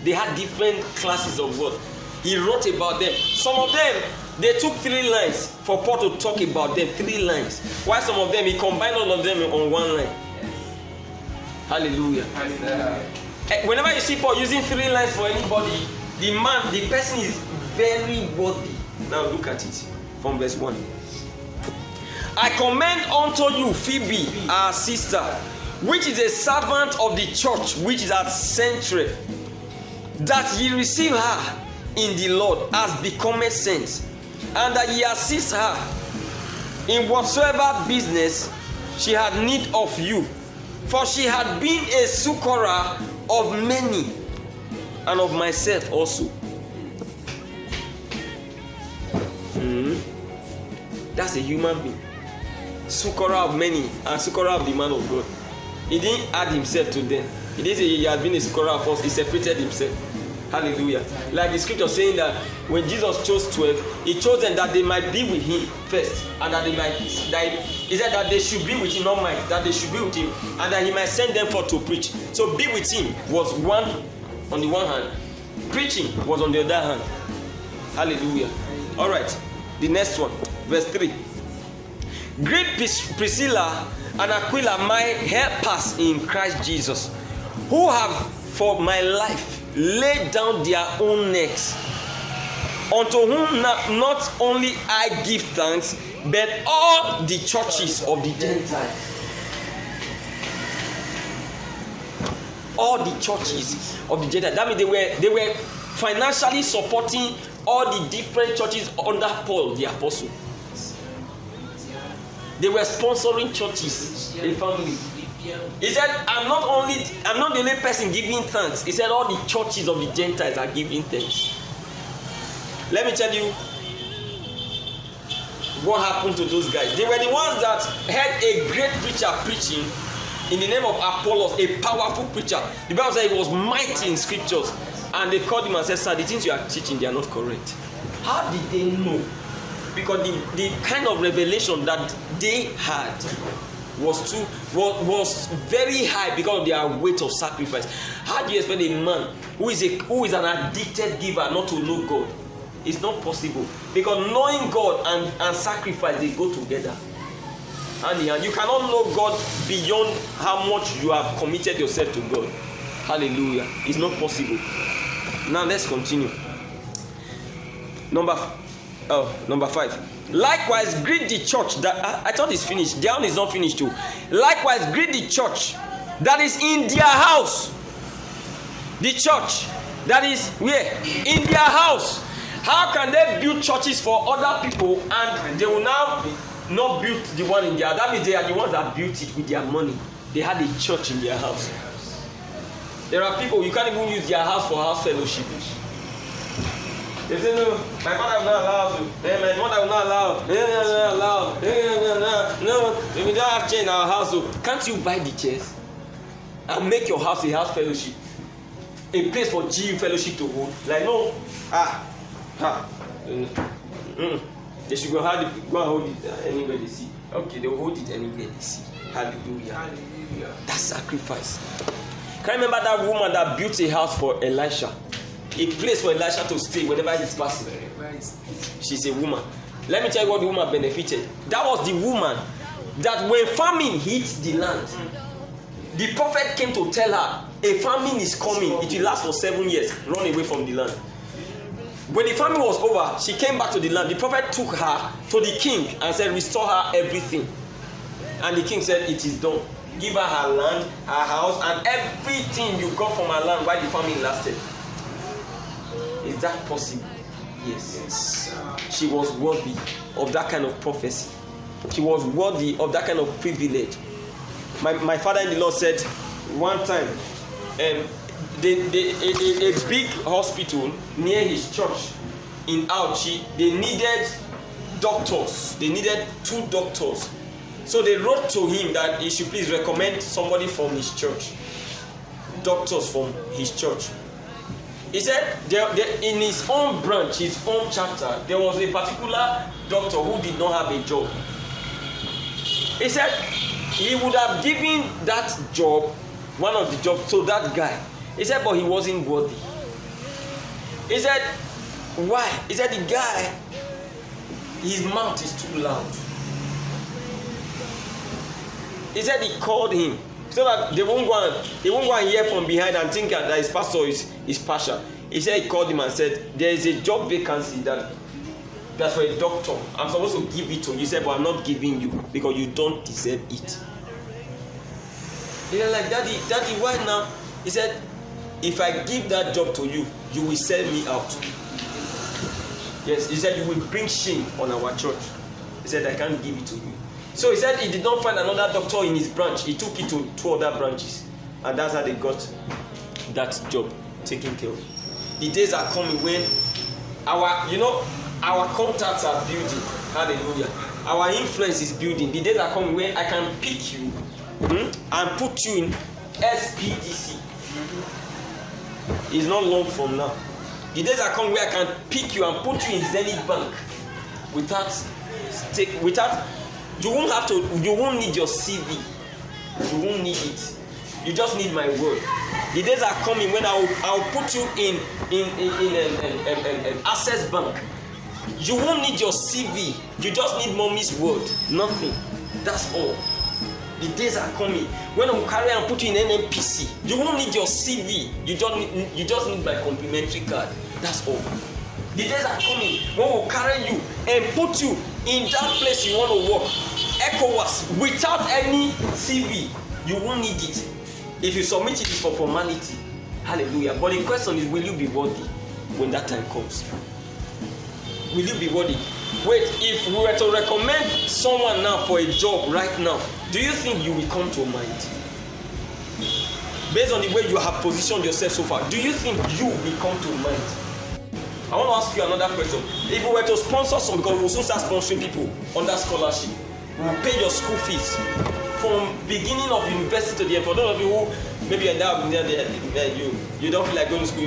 Speaker 1: They had different classes of work. He wrote about them. Some of them, they took 3 lines for Paul to talk about them. 3 lines. While some of them, he combined all of them on 1 line. Hallelujah. Whenever you see Paul using 3 lines for anybody, the person is very worthy. Now look at it from verse 1. I commend unto you Phoebe, our sister, which is a servant of the church which is at Cenchreae, that ye receive her in the Lord as becometh saints, and that ye assist her in whatsoever business she had need of you. For she had been a succorer of many, and of myself also. That's a human being. Succorer of many and succorer of the man of God. He didn't add himself to them. He didn't say he had been a succorer of us. He separated himself. Hallelujah. Like the scripture saying that when Jesus chose 12, he chose them that they might be with him first, and that they might, he said that they should be with him, not mine, that they should be with him, and that he might send them forth to preach. So be with him was one on the one hand, preaching was on the other hand. Hallelujah. All right, the next one, verse 3. Greet Priscilla and Aquila, my helpers in Christ Jesus, who have for my life laid down their own necks, unto whom not only I give thanks, but all the churches of the Gentiles. All the churches of the Gentiles. That means they were financially supporting all the different churches under Paul the Apostle. They were sponsoring churches, a family. He said, I'm not the only person giving thanks. He said all the churches of the Gentiles are giving thanks. Let me tell you what happened to those guys. They were the ones that heard a great preacher preaching in the name of Apollos, a powerful preacher. The Bible said he was mighty in scriptures. And they called him and said, sir, the things you are teaching, they are not correct. How did they know? Because the kind of revelation that they had was very high because of their weight of sacrifice. How do you expect a man who is an addicted giver not to know God? It's not possible, because knowing God and sacrifice, they go together. And you cannot know God beyond how much you have committed yourself to God. Hallelujah. It's not possible. Now let's continue. Number 5. Likewise, greet the church that I thought it's finished. Down is not finished too. Likewise, greet the church that is in their house. The church that is where? In their house. How can they build churches for other people and they will now not build the one in their? That means they are the ones that built it with their money. They had a church in their house. There are people you can't even use their house for house fellowship. They say no, my father will not allow to. My mother will not allow. No, we don't have chair in our house. So can't you buy the chairs and make your house a house fellowship, a place for GU fellowship to hold? Like no, they should go and hold it anywhere they see. Okay, they will hold it anywhere they see. Hallelujah. Hallelujah. That's sacrifice. Can you remember that woman that built a house for Elisha? A place for Elisha to stay whenever he's passing. She's a woman. Let me tell you what the woman benefited. That was the woman that when famine hit the land, the prophet came to tell her, a famine is coming. It will last for 7 years. Run away from the land. When the famine was over, she came back to the land. The prophet took her to the king and said, restore her everything. And the king said, it is done. Give her her land, her house, and everything you got from her land while the famine lasted. Is that possible? Yes. She was worthy of that kind of prophecy. She was worthy of that kind of privilege. My father in the Lord said one time, a big hospital near his church in Auchi, they needed doctors. They needed 2 doctors. So they wrote to him that he should please recommend somebody from his church. Doctors from his church. He said in his own branch, his own chapter, there was a particular doctor who did not have a job. He said he would have given that job, one of the jobs, to that guy. He said, but he wasn't worthy. He said, why? He said, the guy, his mouth is too loud. He said he called him so that he won't go and hear from behind and think that his pastor is partial. He said he called him and said, there is a job vacancy that's for a doctor. I'm supposed to give it to you. He said, but I'm not giving you because you don't deserve it. They're like, Daddy, why now? He said, if I give that job to you, you will sell me out. Yes, he said, you will bring shame on our church. He said, I can't give it to you. So he said he did not find another doctor in his branch. He took it to 2 other branches. And that's how they got that job taken care of. The days are coming when our contacts are building. Hallelujah. Our influence is building. The days are coming when I can pick you and put you in SPDC. It's not long from now. The days are coming where I can pick you and put you in Zenith Bank without you won't need your CV. You won't need it. You just need my word. The days are coming when I'll put you in Access Bank. You won't need your CV. You just need mommy's word. Nothing. That's all. The days are coming when I'll carry and put you in NNPC. You won't need your CV. You just need my complimentary card. That's all. The days are coming when we'll carry you and put you in that place you want to work. ECOWAS without any CV. You won't need it. If you submit it, it's for formality. Hallelujah. But the question is, will you be worthy when that time comes? Will you be worthy? Wait, if we were to recommend someone now for a job right now, do you think you will come to mind? Based on the way you have positioned yourself so far, do you think you will come to mind? I want to ask you another question. If we were to sponsor some, because we'll soon start sponsoring people under scholarship, we'll pay your school fees from beginning of university to the end. For those of you who maybe you don't feel like going to school,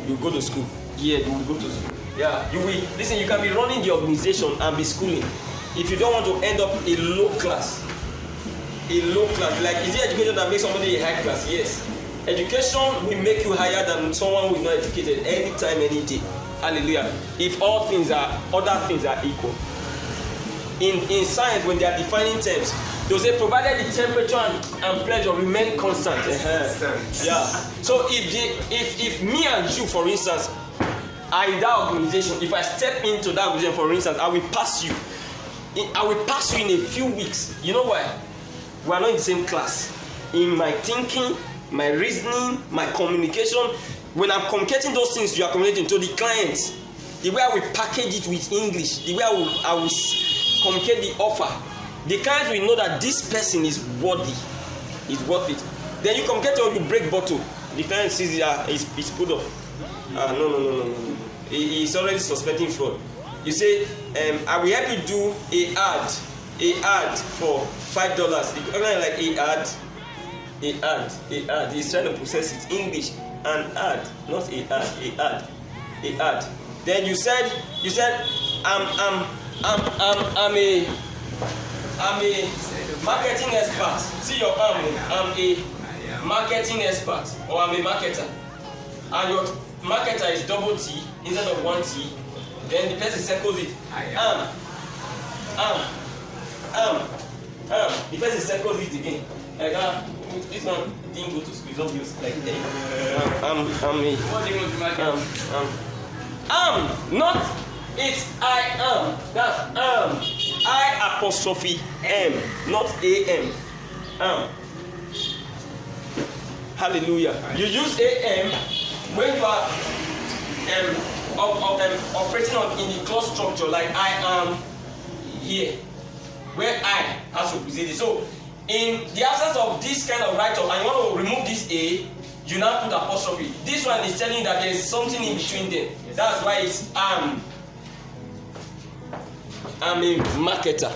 Speaker 1: you go to school. Yeah, you will go to school. Yeah, you will. Listen, you can be running the organization and be schooling. If you don't want to end up a low class, like, is it education that makes somebody a high class? Yes. Education will make you higher than someone who is not educated anytime, any day. Hallelujah. If other things are equal. In science, when they are defining terms, they'll say provided the temperature and pressure remain constant. Yeah. So if me and you, for instance, are in that organization, if I step into that organization, for instance, I will pass you. I will pass you in a few weeks. You know why? We are not in the same class. In my thinking, my reasoning, my communication, when I'm communicating those things, you are communicating to the clients. The way I will package it with English, the way I will communicate the offer, the client will know that this person is worthy, is worth it. Then you communicate or you break bottle. The client sees it's put off. No. He's already suspecting fraud. You say, I will help you do a ad for $5. The client like a ad. He's trying to process it. English, an ad, not a ad. Then you said, I'm a marketing expert. See your arm. I'm a marketing expert, or I'm a marketer. And your marketer is double T instead of one T. Then the person circles it. The person circles it again. Like this one didn't go to school. It's obvious. Like what do you want to market? Not it's I am. That's I apostrophe M, not AM. Hallelujah. You use AM when you are operating in the clause structure, like I am here, where I has to present it. So in the absence of this kind of write-up, and you want to remove this A, you now put apostrophe. This one is telling you that there is something in between them. That's why it's I'm a marketer,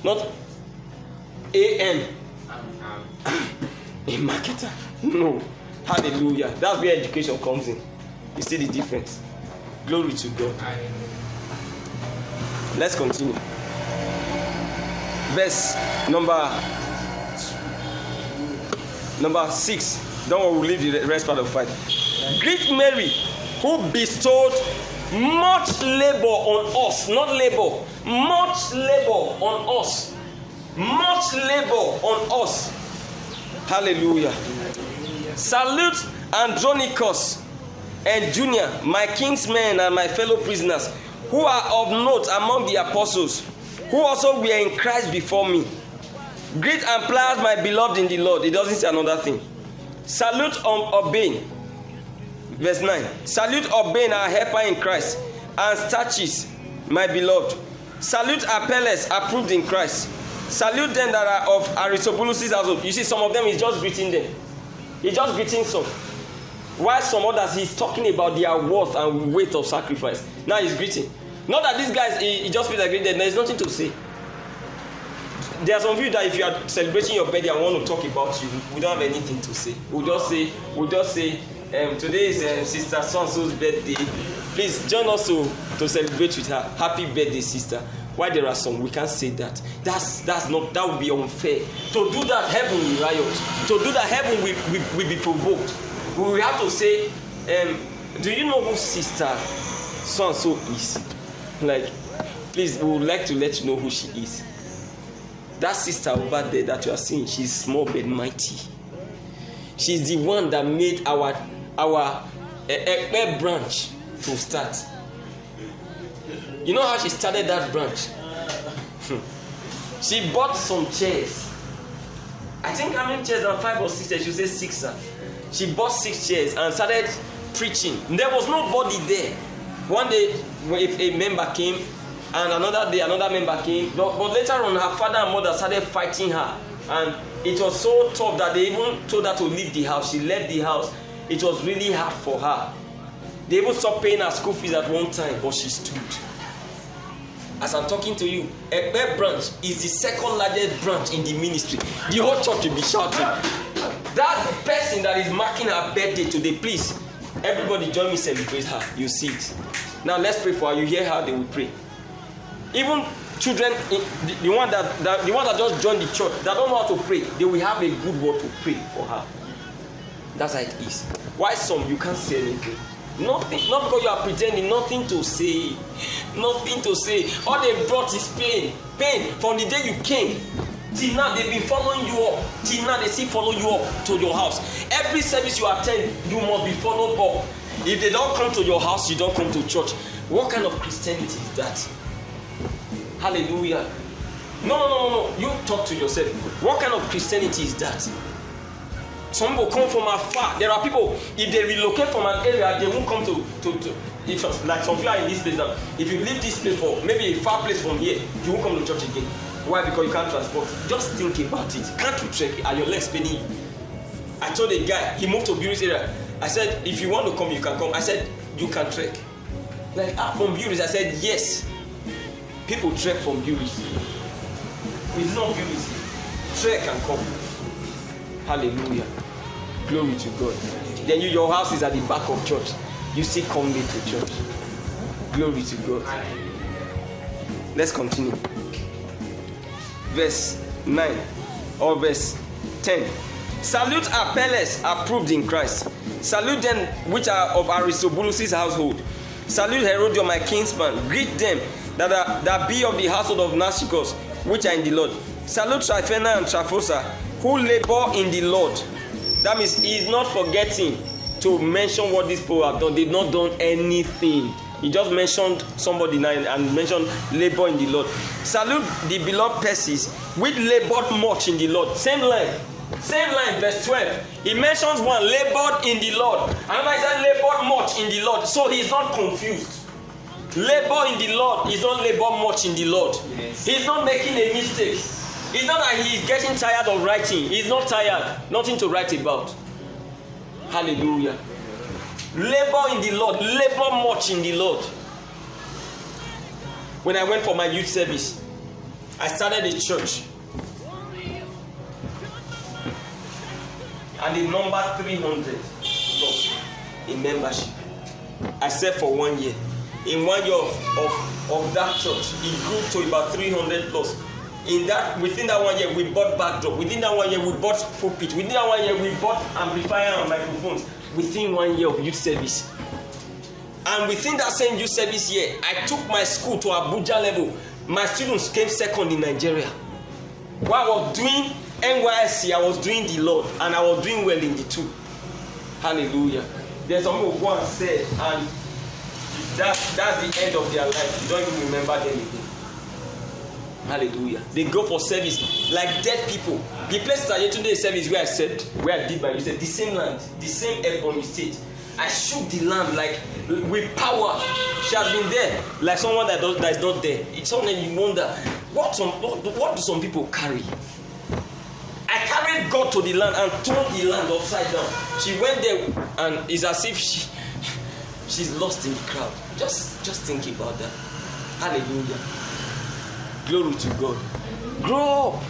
Speaker 1: not AM. A marketer. No. Hallelujah. That's where education comes in. You see the difference. Glory to God. Let's continue. Verse number 6. Don't worry, we'll leave the rest part of 5. Greet Mary, who bestowed much labor on us. Not labor. Much labor on us. Much labor on us. Hallelujah. Salute Andronicus and Junior, my kinsmen and my fellow prisoners, who are of note among the apostles, who also were in Christ before me. Greet Amplias, my beloved in the Lord. It doesn't say another thing. Salute Urbain. Verse 9. Salute Urbain, our helper in Christ, and Stachys, my beloved. Salute Apelles, approved in Christ. Salute them that are of Aristobulus' household. You see, some of them he's just greeting them. He's just greeting some. While some others he's talking about their worth and weight of sacrifice. Now he's greeting. Not that these guys he just feels like greeting. There's nothing to say. There are some of you that if you are celebrating your birthday and want to talk about you, we don't have anything to say. We'll just say, today is Sister So-and-so's birthday. Please join us to celebrate with her. Happy birthday, sister. Why there are some, we can't say that. That would be unfair. To do that, heaven will riot. To do that, heaven will be provoked. We will have to say, do you know who Sister So-and-so is? Like, please, we would like to let you know who she is. That sister over there that you are seeing, she's small but mighty. She's the one that made our branch to start. You know how she started that branch? She bought some chairs. I think how many chairs? 5 or 6 chairs. She said 6. Sir. She bought 6 chairs and started preaching. There was nobody there. One day, if a member came, and another day another member came. But later on, her father and mother started fighting her, and it was so tough that they even told her to leave the house. She left the house. It was really hard for her. They even stopped paying her school fees at one time, but she stood. As I'm talking to you, Ekpe branch is the second largest branch in the ministry. The whole church will be shouting. That's the person that is marking her birthday today. Please, everybody join me celebrate her. You see it. Now let's pray for her. You hear how they will pray. Even children, the one that just joined the church, that don't know how to pray, they will have a good word to pray for her. That's how it is. Why some you can't say anything? Nothing, not because you are pretending, nothing to say. Nothing to say. All they brought is pain. Pain from the day you came. Till now they've been following you up. Till now they still follow you up to your house. Every service you attend, you must be followed up. If they don't come to your house, you don't come to church. What kind of Christianity is that? Hallelujah. No. You talk to yourself. What kind of Christianity is that? Some people come from afar. There are people, if they relocate from an area, they won't come to if like some people are in this place now. If you leave this place for maybe a far place from here, you won't come to church again. Why? Because you can't transport. Just think about it. Can't you trek? Are your legs paining you? I told a guy, he moved to Buris area. I said, if you want to come, you can come. I said, you can trek. Like, from Buris? I said, yes. People trek from Buris. It's not Buris. Trek and come. Hallelujah. Glory to God. Then your house is at the back of church. You still come late to church. Glory to God. Let's continue. Verse 9 or verse 10. Salute Apelles approved in Christ. Salute them which are of Aristobulus' household. Salute Herodion my kinsman. Greet them that be of the household of Narcissus, which are in the Lord. Salute Tryphena and Tryphosa, who labor in the Lord. That means he is not forgetting to mention what these people have done. They've not done anything. He just mentioned somebody now and mentioned labor in the Lord. Salute the beloved Persis, which labored much in the Lord. Same line, verse 12. He mentions one, labored in the Lord. Another is that labored much in the Lord. So he's not confused. Labor in the Lord is not labor much in the Lord. Yes. He's not making a mistake. It's not that he's getting tired of writing. He's not tired. Nothing to write about. Hallelujah. Labor in the Lord. Labor much in the Lord. When I went for my youth service, I started a church. And the number 300 plus in membership. I served for 1 year. In 1 year of that church, it grew to about 300 plus. Within that 1 year, we bought backdrop. Within that 1 year, we bought pulpit. Within that 1 year, we bought amplifier and microphones. Within 1 year of youth service. And within that same youth service year, I took my school to Abuja level. My students came second in Nigeria. While I was doing NYSC, I was doing the Lord, and I was doing well in the two. Hallelujah. There's some people who go and say, and that's the end of their life. You don't even remember them again. Hallelujah. They go for service like dead people. The place that yesterday service where I did my research, the same land, the same Ebonyi state. I shook the land like with power. She has been there like someone that is not there. It's something you wonder what do some people carry. I carried God to the land and turned the land upside down. She went there and it's as if she's lost in the crowd. Just think about that. Hallelujah. Glory to God. Grow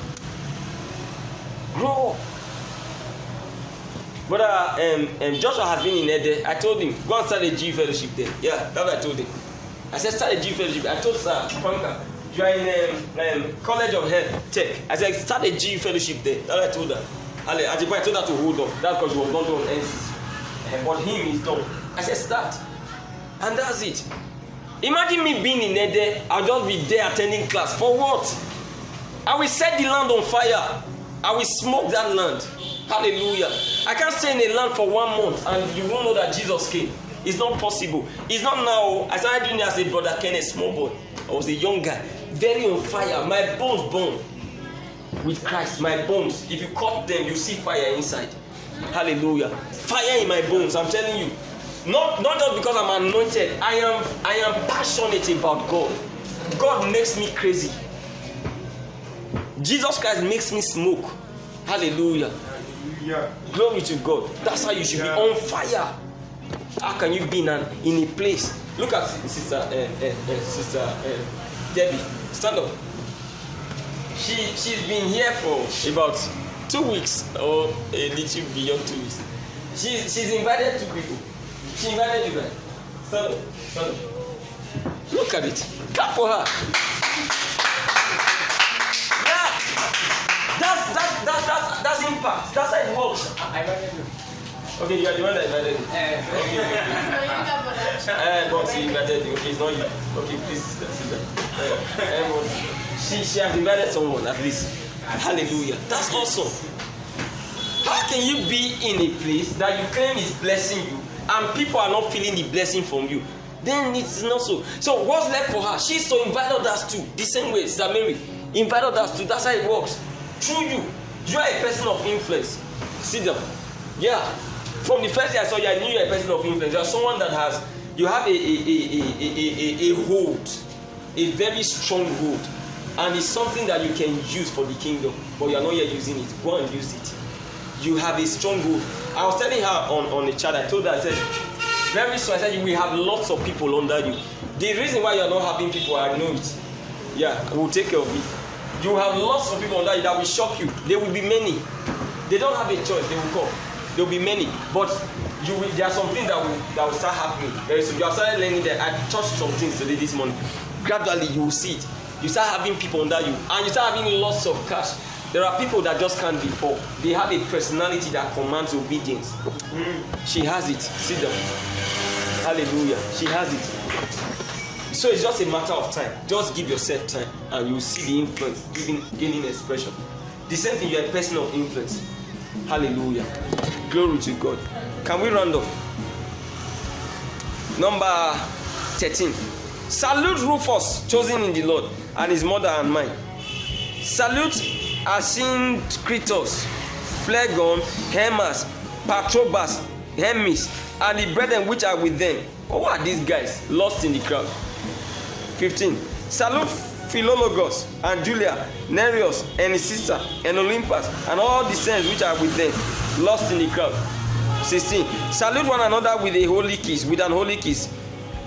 Speaker 1: up. Brother Joshua has been in Ede. I told him, go and start a G fellowship there. Yeah, that's what I told him. I said, start a G fellowship. I told Sir Franka, you are in College of Health Tech. I said, start a G fellowship there. That's what I told her. I told her to hold on. That's because she was not doing NCC. But him is done. I said, start. And that's it. Imagine me being in Ede. I'll just be there attending class. For what? I will set the land on fire. I will smoke that land. Hallelujah. I can't stay in a land for 1 month and you won't know that Jesus came. It's not possible. It's not now. I started doing it as a brother Kenneth, small boy. I was a young guy. Very on fire. My bones burn with Christ. My bones. If you cut them, you see fire inside. Hallelujah. Fire in my bones. I'm telling you. Not just because I'm anointed. I am passionate about God. God makes me crazy. Jesus Christ makes me smoke. Hallelujah. Glory to God. That's how you should be on fire. How can you be in a place? Look at Sister Debbie. Stand up. She's been here for about 2 weeks or a little beyond 2 weeks. She's invited 2 people. She invited you guys. Stand up. Look at it. Clap for her. Yeah. That's impact. That's how it works.
Speaker 2: I invited you.
Speaker 1: Okay, you are the one that invited me. But she invited you. Okay, it's not you. Okay, please sit down. She has invited someone at least. Hallelujah. That's awesome. How can you be in a place that you claim is blessing you and people are not feeling the blessing from you? Then it's not so. So what's left for her? She's to invite others too. The same way, Sister Mary. Invite others too. That's how it works. Through you. You are a person of influence. Sit down. Yeah. From the first day I saw you, I knew you are a person of influence. You are someone that has, you have a hold. A very strong hold. And it's something that you can use for the kingdom. But you are not yet using it. Go and use it. You have a strong hold. I was telling her on the chat, I told her, I said, very soon, I said, you will have lots of people under you. The reason why you are not having people, I know it. Yeah, I will take care of it. You will have lots of people under you that will shock you. There will be many. They don't have a choice, they will come. There will be many. But there are some things that will start happening. So you have started learning that. I touched some things today this morning. Gradually, you will see it. You start having people under you. And you start having lots of cash. There are people that just can't be poor. They have a personality that commands obedience. She has it. Sit down. Hallelujah. She has it. So it's just a matter of time. Just give yourself time and you will see the influence gaining expression. The same thing, you're a person of influence. Hallelujah. Glory to God. Can we round off? Number 13. Salute Rufus, chosen in the Lord, and his mother and mine. Salute Asyncritus, Phlegon, Hermas, Patrobas, Hermes, and the brethren which are with them. Who are these guys? Lost in the crowd. 15. Salute Philologus and Julia, Nereus, and his sister, and Olympus, and all the saints which are with them, lost in the crowd. 16. Salute one another with a holy kiss, with an holy kiss.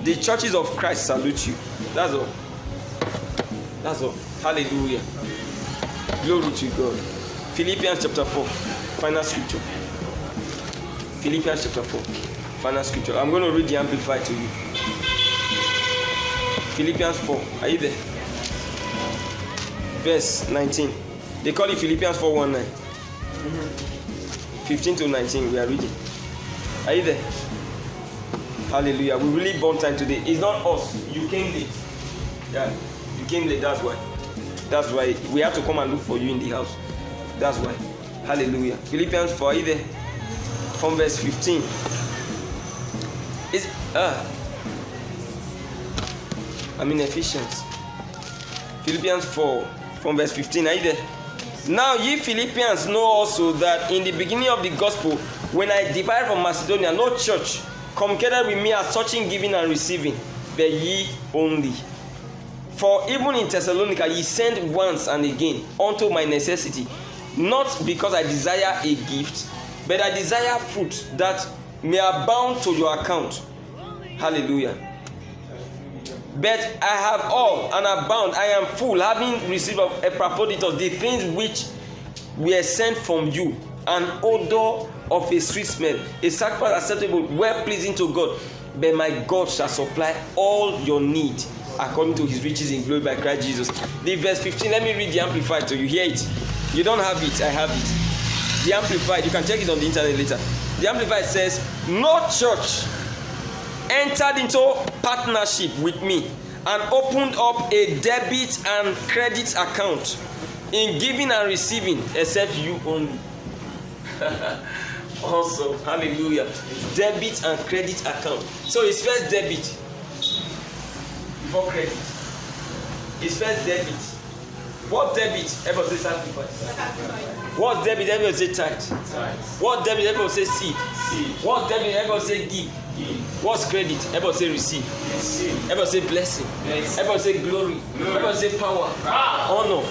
Speaker 1: The churches of Christ salute you. That's all. That's all. Hallelujah. Glory to God. Philippians chapter 4, final scripture. Philippians chapter 4, final scripture. I'm going to read the Amplified to you. Philippians 4. Are you there? Verse 19. They call it Philippians 4:19. 15 to 19 we are reading. Are you there? Hallelujah. We really burn time today. It's not us. You came late. Yeah. You came late. That's why. That's why we have to come and look for you in the house. That's why. Hallelujah. Philippians 4. Are you there? From verse 15. Ephesians. Philippians 4 from verse 15. Are you there? Now ye Philippians know also that in the beginning of the gospel, when I departed from Macedonia, no church communicated with me as touching giving and receiving, but ye only. For even in Thessalonica ye sent once and again unto my necessity, not because I desire a gift, but I desire fruit that may abound to your account. Hallelujah. But I have all and abound. I am full, having received of Epaphroditus the things which were sent from you, an odor of a sweet smell, a sacrifice acceptable, well pleasing to God. But my God shall supply all your need according to his riches in glory by Christ Jesus. The verse 15, let me read the Amplified to you. Hear it. You don't have it, I have it. The Amplified, you can check it on the internet later. The Amplified says, no church entered into partnership with me and opened up a debit and credit account in giving and receiving except you only. Also, hallelujah. Debit and credit account. So it's first debit before credit. It's first debit. What debit? Everybody say sacrifice. What debit? Everybody say tithe. What debit? Everybody say seed. What debit? Everybody say give. What's credit? Everybody say receive. Everybody say blessing. Everybody say glory. Everybody say power. Honor.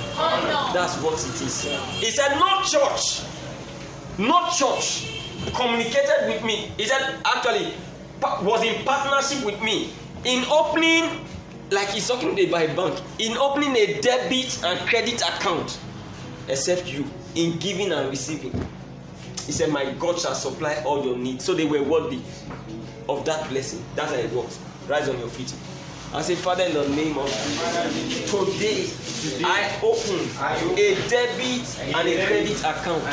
Speaker 1: That's what it is. He said no church communicated with me. He said actually was in partnership with me in opening, like he's talking about a bank, in opening a debit and credit account except you, in giving and receiving. He said my God shall supply all your needs. So they were worthy of that blessing. That's how it works. Rise on your feet. I say, Father, in the name of Jesus, today I open a debit and a credit account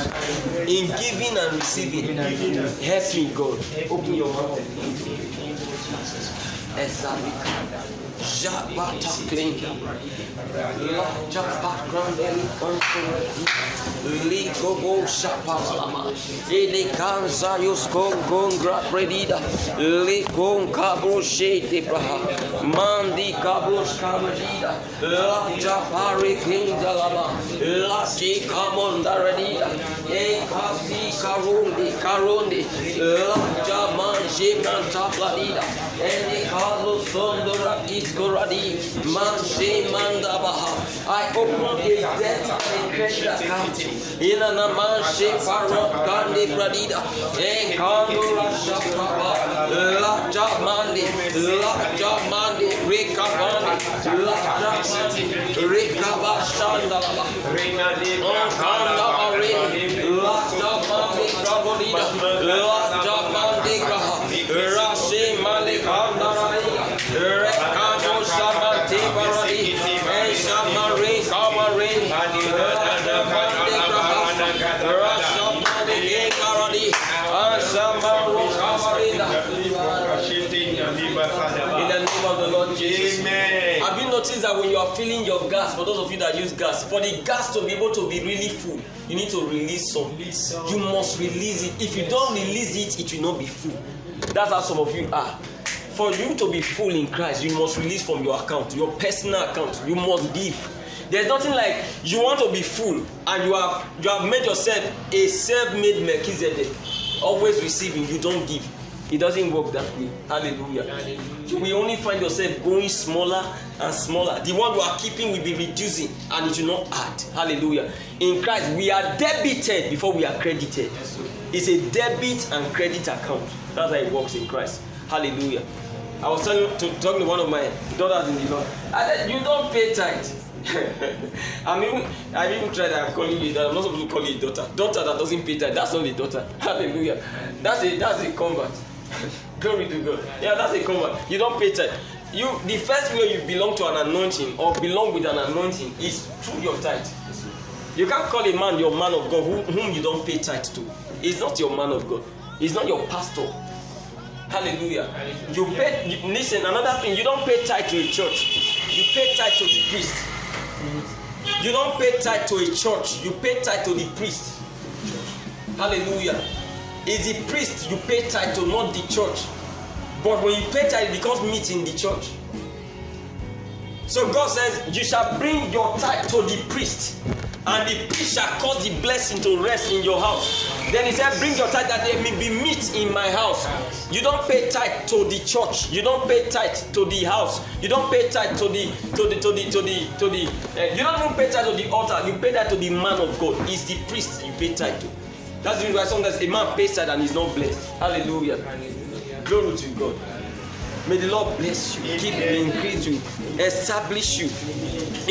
Speaker 1: in giving and receiving. Help me, God. Open your mouth. Exactly. Jabata clean. Ligobo Shapalama. Elikanza Yuskon Gradida. Likon Cabo Shade Braha. Mandi Cabo Scamadida. La Japari King Dalama. La Chicamonda Radida. Ekasi Karundi. La Jaman Jiman Tapladida. Elikalo Sondora Iskoradi. Manche Mandabaha. I open a debt and credit account in an Amanche Parot Kandi Pradida, and Kandura Shapapa, La Jamandi, Rikabandi, La Jamandi, Rikabashandaba, Kanda Marin, La Jamandi Prabolida, La Jamandi Graha, Rashi Malikanda Rekamo Shamati Paradi, and Shamarin, Kamarin, in the name of the Lord Jesus. Amen. Have you noticed that when you are filling your gas, for those of you that use gas, for the gas to be able to be really full, you need to release some. You must release it. If you don't release it, it will not be full. That's how some of you are. For you to be full in Christ, you must release from your account, your personal account. You must give. There's nothing like you want to be full and you have made yourself a self-made Melchizedek. Always receiving, you don't give. It doesn't work that way. Hallelujah. You will only find yourself going smaller and smaller. The one you are keeping will be reducing and it will not add. Hallelujah. In Christ, we are debited before we are credited. It's a debit and credit account. That's how it works in Christ. Hallelujah. I was talking to one of my daughters in the Lord. I said, you don't pay tithe. I didn't try that. I'm calling you that. I'm not supposed to call you a daughter. Daughter that doesn't pay tithe. That's not a daughter. Hallelujah. That's a convert. Glory to God. Yeah, that's a convert. You don't pay tithe. The first way you belong to an anointing or belong with an anointing is through your tithe. You can't call a man your man of God whom you don't pay tithe to. He's not your man of God. He's not your pastor. Hallelujah. Listen, another thing, you don't pay tithe to a church. You pay tithe to the priest. You don't pay tithe to a church. You pay tithe to the priest. Hallelujah. It's the priest you pay tithe to, not the church. But when you pay tithe, it becomes meat in the church. So God says, you shall bring your tithe to the priest, and the priest shall cause the blessing to rest in your house. Then he said, bring your tithe that there may be meat in my house. You don't pay tithe to the church. You don't pay tithe to the house. You don't pay tithe to the you don't even pay tithe to the altar. You pay that to the man of God. It's the priest you pay tithe to. That's the reason why sometimes a man pays tithe and he's not blessed. Hallelujah. Glory to God. May the Lord bless you, keep you, increase you, establish you.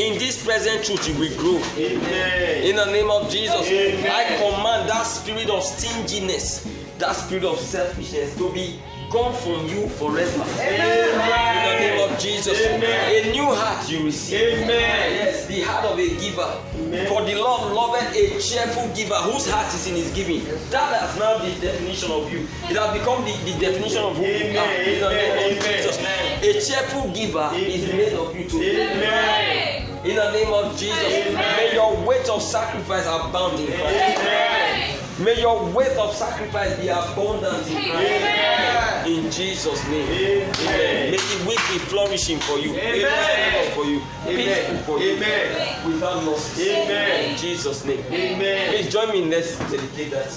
Speaker 1: In this present truth, you will grow. Amen. In the name of Jesus, amen. I command that spirit of stinginess, that spirit of selfishness to be gone from you forever. Amen. In the name of Jesus, amen. A new heart you receive. Amen. Yes, the heart of a giver. Amen. For the Lord loveth a cheerful giver whose heart is in his giving. That has now the definition of you. It has become the definition of who you are. In the name of Jesus, a cheerful giver is made of you too. Amen. In the name of Jesus, amen. May your weight of sacrifice abound in Christ. Amen. May your weight of sacrifice be abundant in Christ. Amen. In Jesus' name. Amen. Amen. May the week be flourishing for you. Amen. For you. Peaceful for you. Amen. Without loss. Amen. In Jesus' name. Amen. Please join me. Let's dedicate that.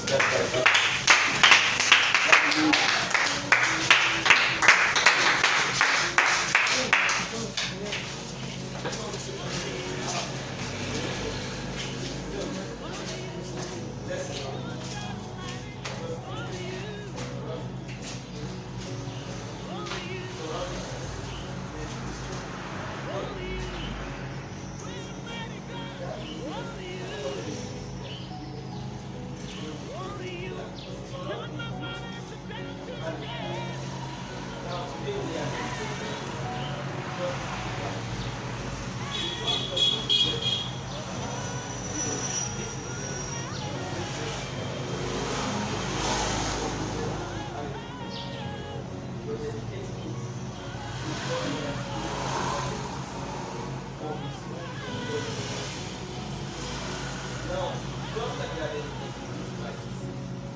Speaker 1: Now, just like you are dedicated to Christ,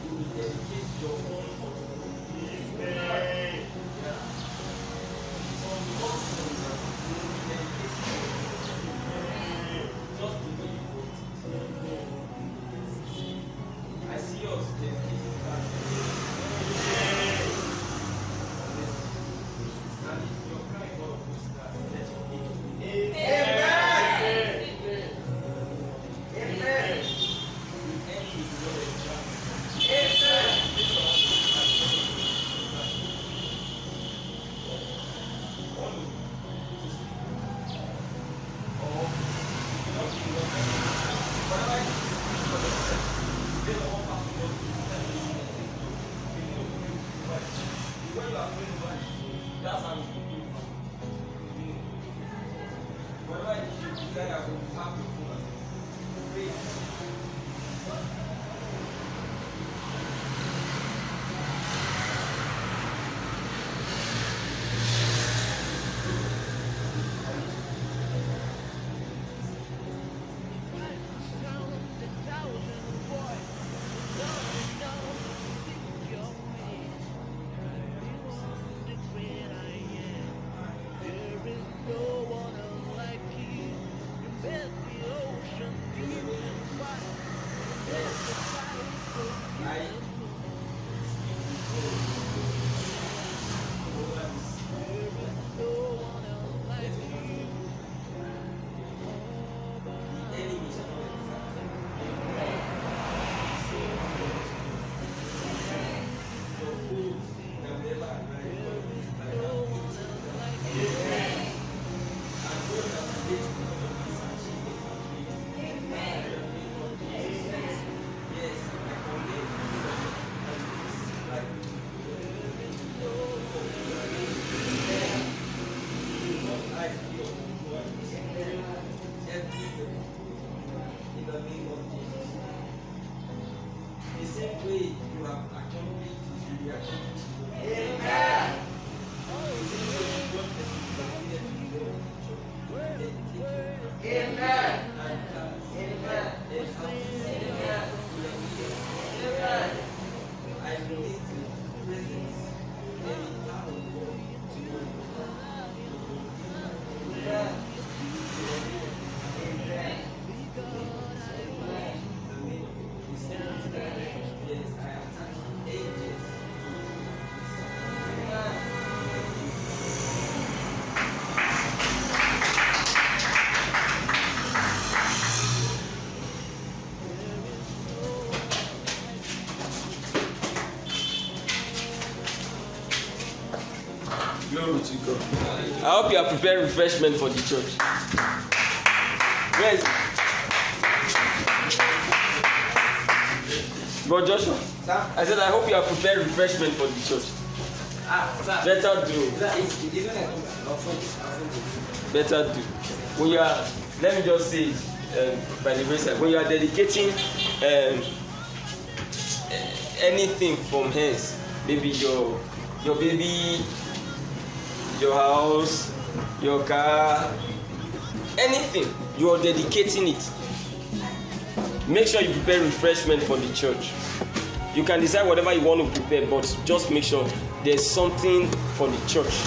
Speaker 1: you will dedicate your own autonomy. Yeah. Some conscience, you will dedicate just the way you want it. I see us dedicated to Christ. And if your cry is one of those that let your faith be. Amen. Amen. The enemy is not a trap. Amen. That's how you do it. Whatever it is you desire, will have to do it. Pray. Glory to God. I hope you are preparing refreshment for the church. Where is it? Bro Joshua, sir? I said I hope you are preparing refreshment for the church. Better do. Better do. When you are, let me just say, by the way, when you are dedicating anything from hence, maybe your baby, your house, your car, anything, you are dedicating it. Make sure you prepare refreshment for the church. You can decide whatever you want to prepare, but just make sure there's something for the church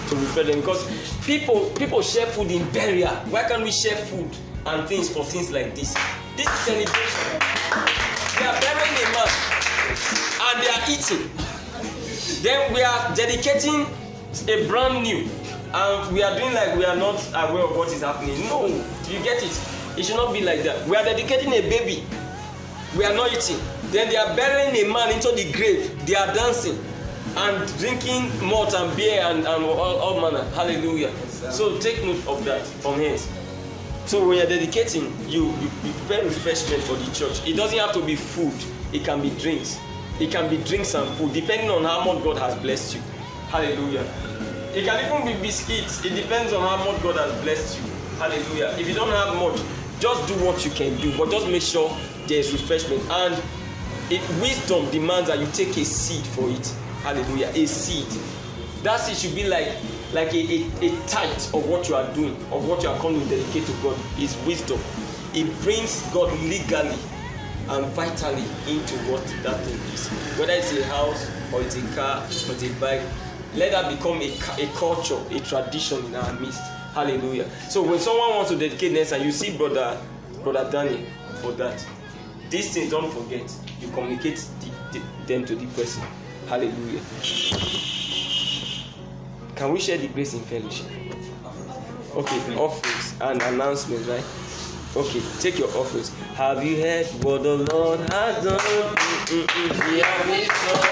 Speaker 1: to prepare them. Because people share food in burial. Why can't we share food and things for things like this? This is celebration. They are burying a man and they are eating. Then we are dedicating a brand new, and we are doing like we are not aware of what is happening. No, you get it. It should not be like that. We are dedicating a baby. We are not eating. Then they are burying a man into the grave. They are dancing and drinking malt and beer and all manner. Hallelujah. So take note of that from here. So when you are dedicating, you prepare refreshment for the church. It doesn't have to be food. It can be drinks. It can be drinks and food, depending on how much God has blessed you. Hallelujah. It can even be biscuits. It depends on how much God has blessed you. Hallelujah. If you don't have much, just do what you can do, but just make sure there is refreshment. And wisdom demands that you take a seed for it. Hallelujah. A seed. That seed should be like a tithe of what you are doing, of what you are coming to dedicate to God. Is wisdom. it brings God legally and vitally into what that thing is. Whether it's a house or it's a car or it's a bike, let that become a culture, a tradition in our midst. Hallelujah. So when someone wants to dedicate next and you see brother Danny for that, these things, don't forget, you communicate them to the person. Hallelujah. Can we share the grace in fellowship? Okay, offerings and announcements, right? Okay, take your offerings. Have you heard what the Lord has done? We have been told,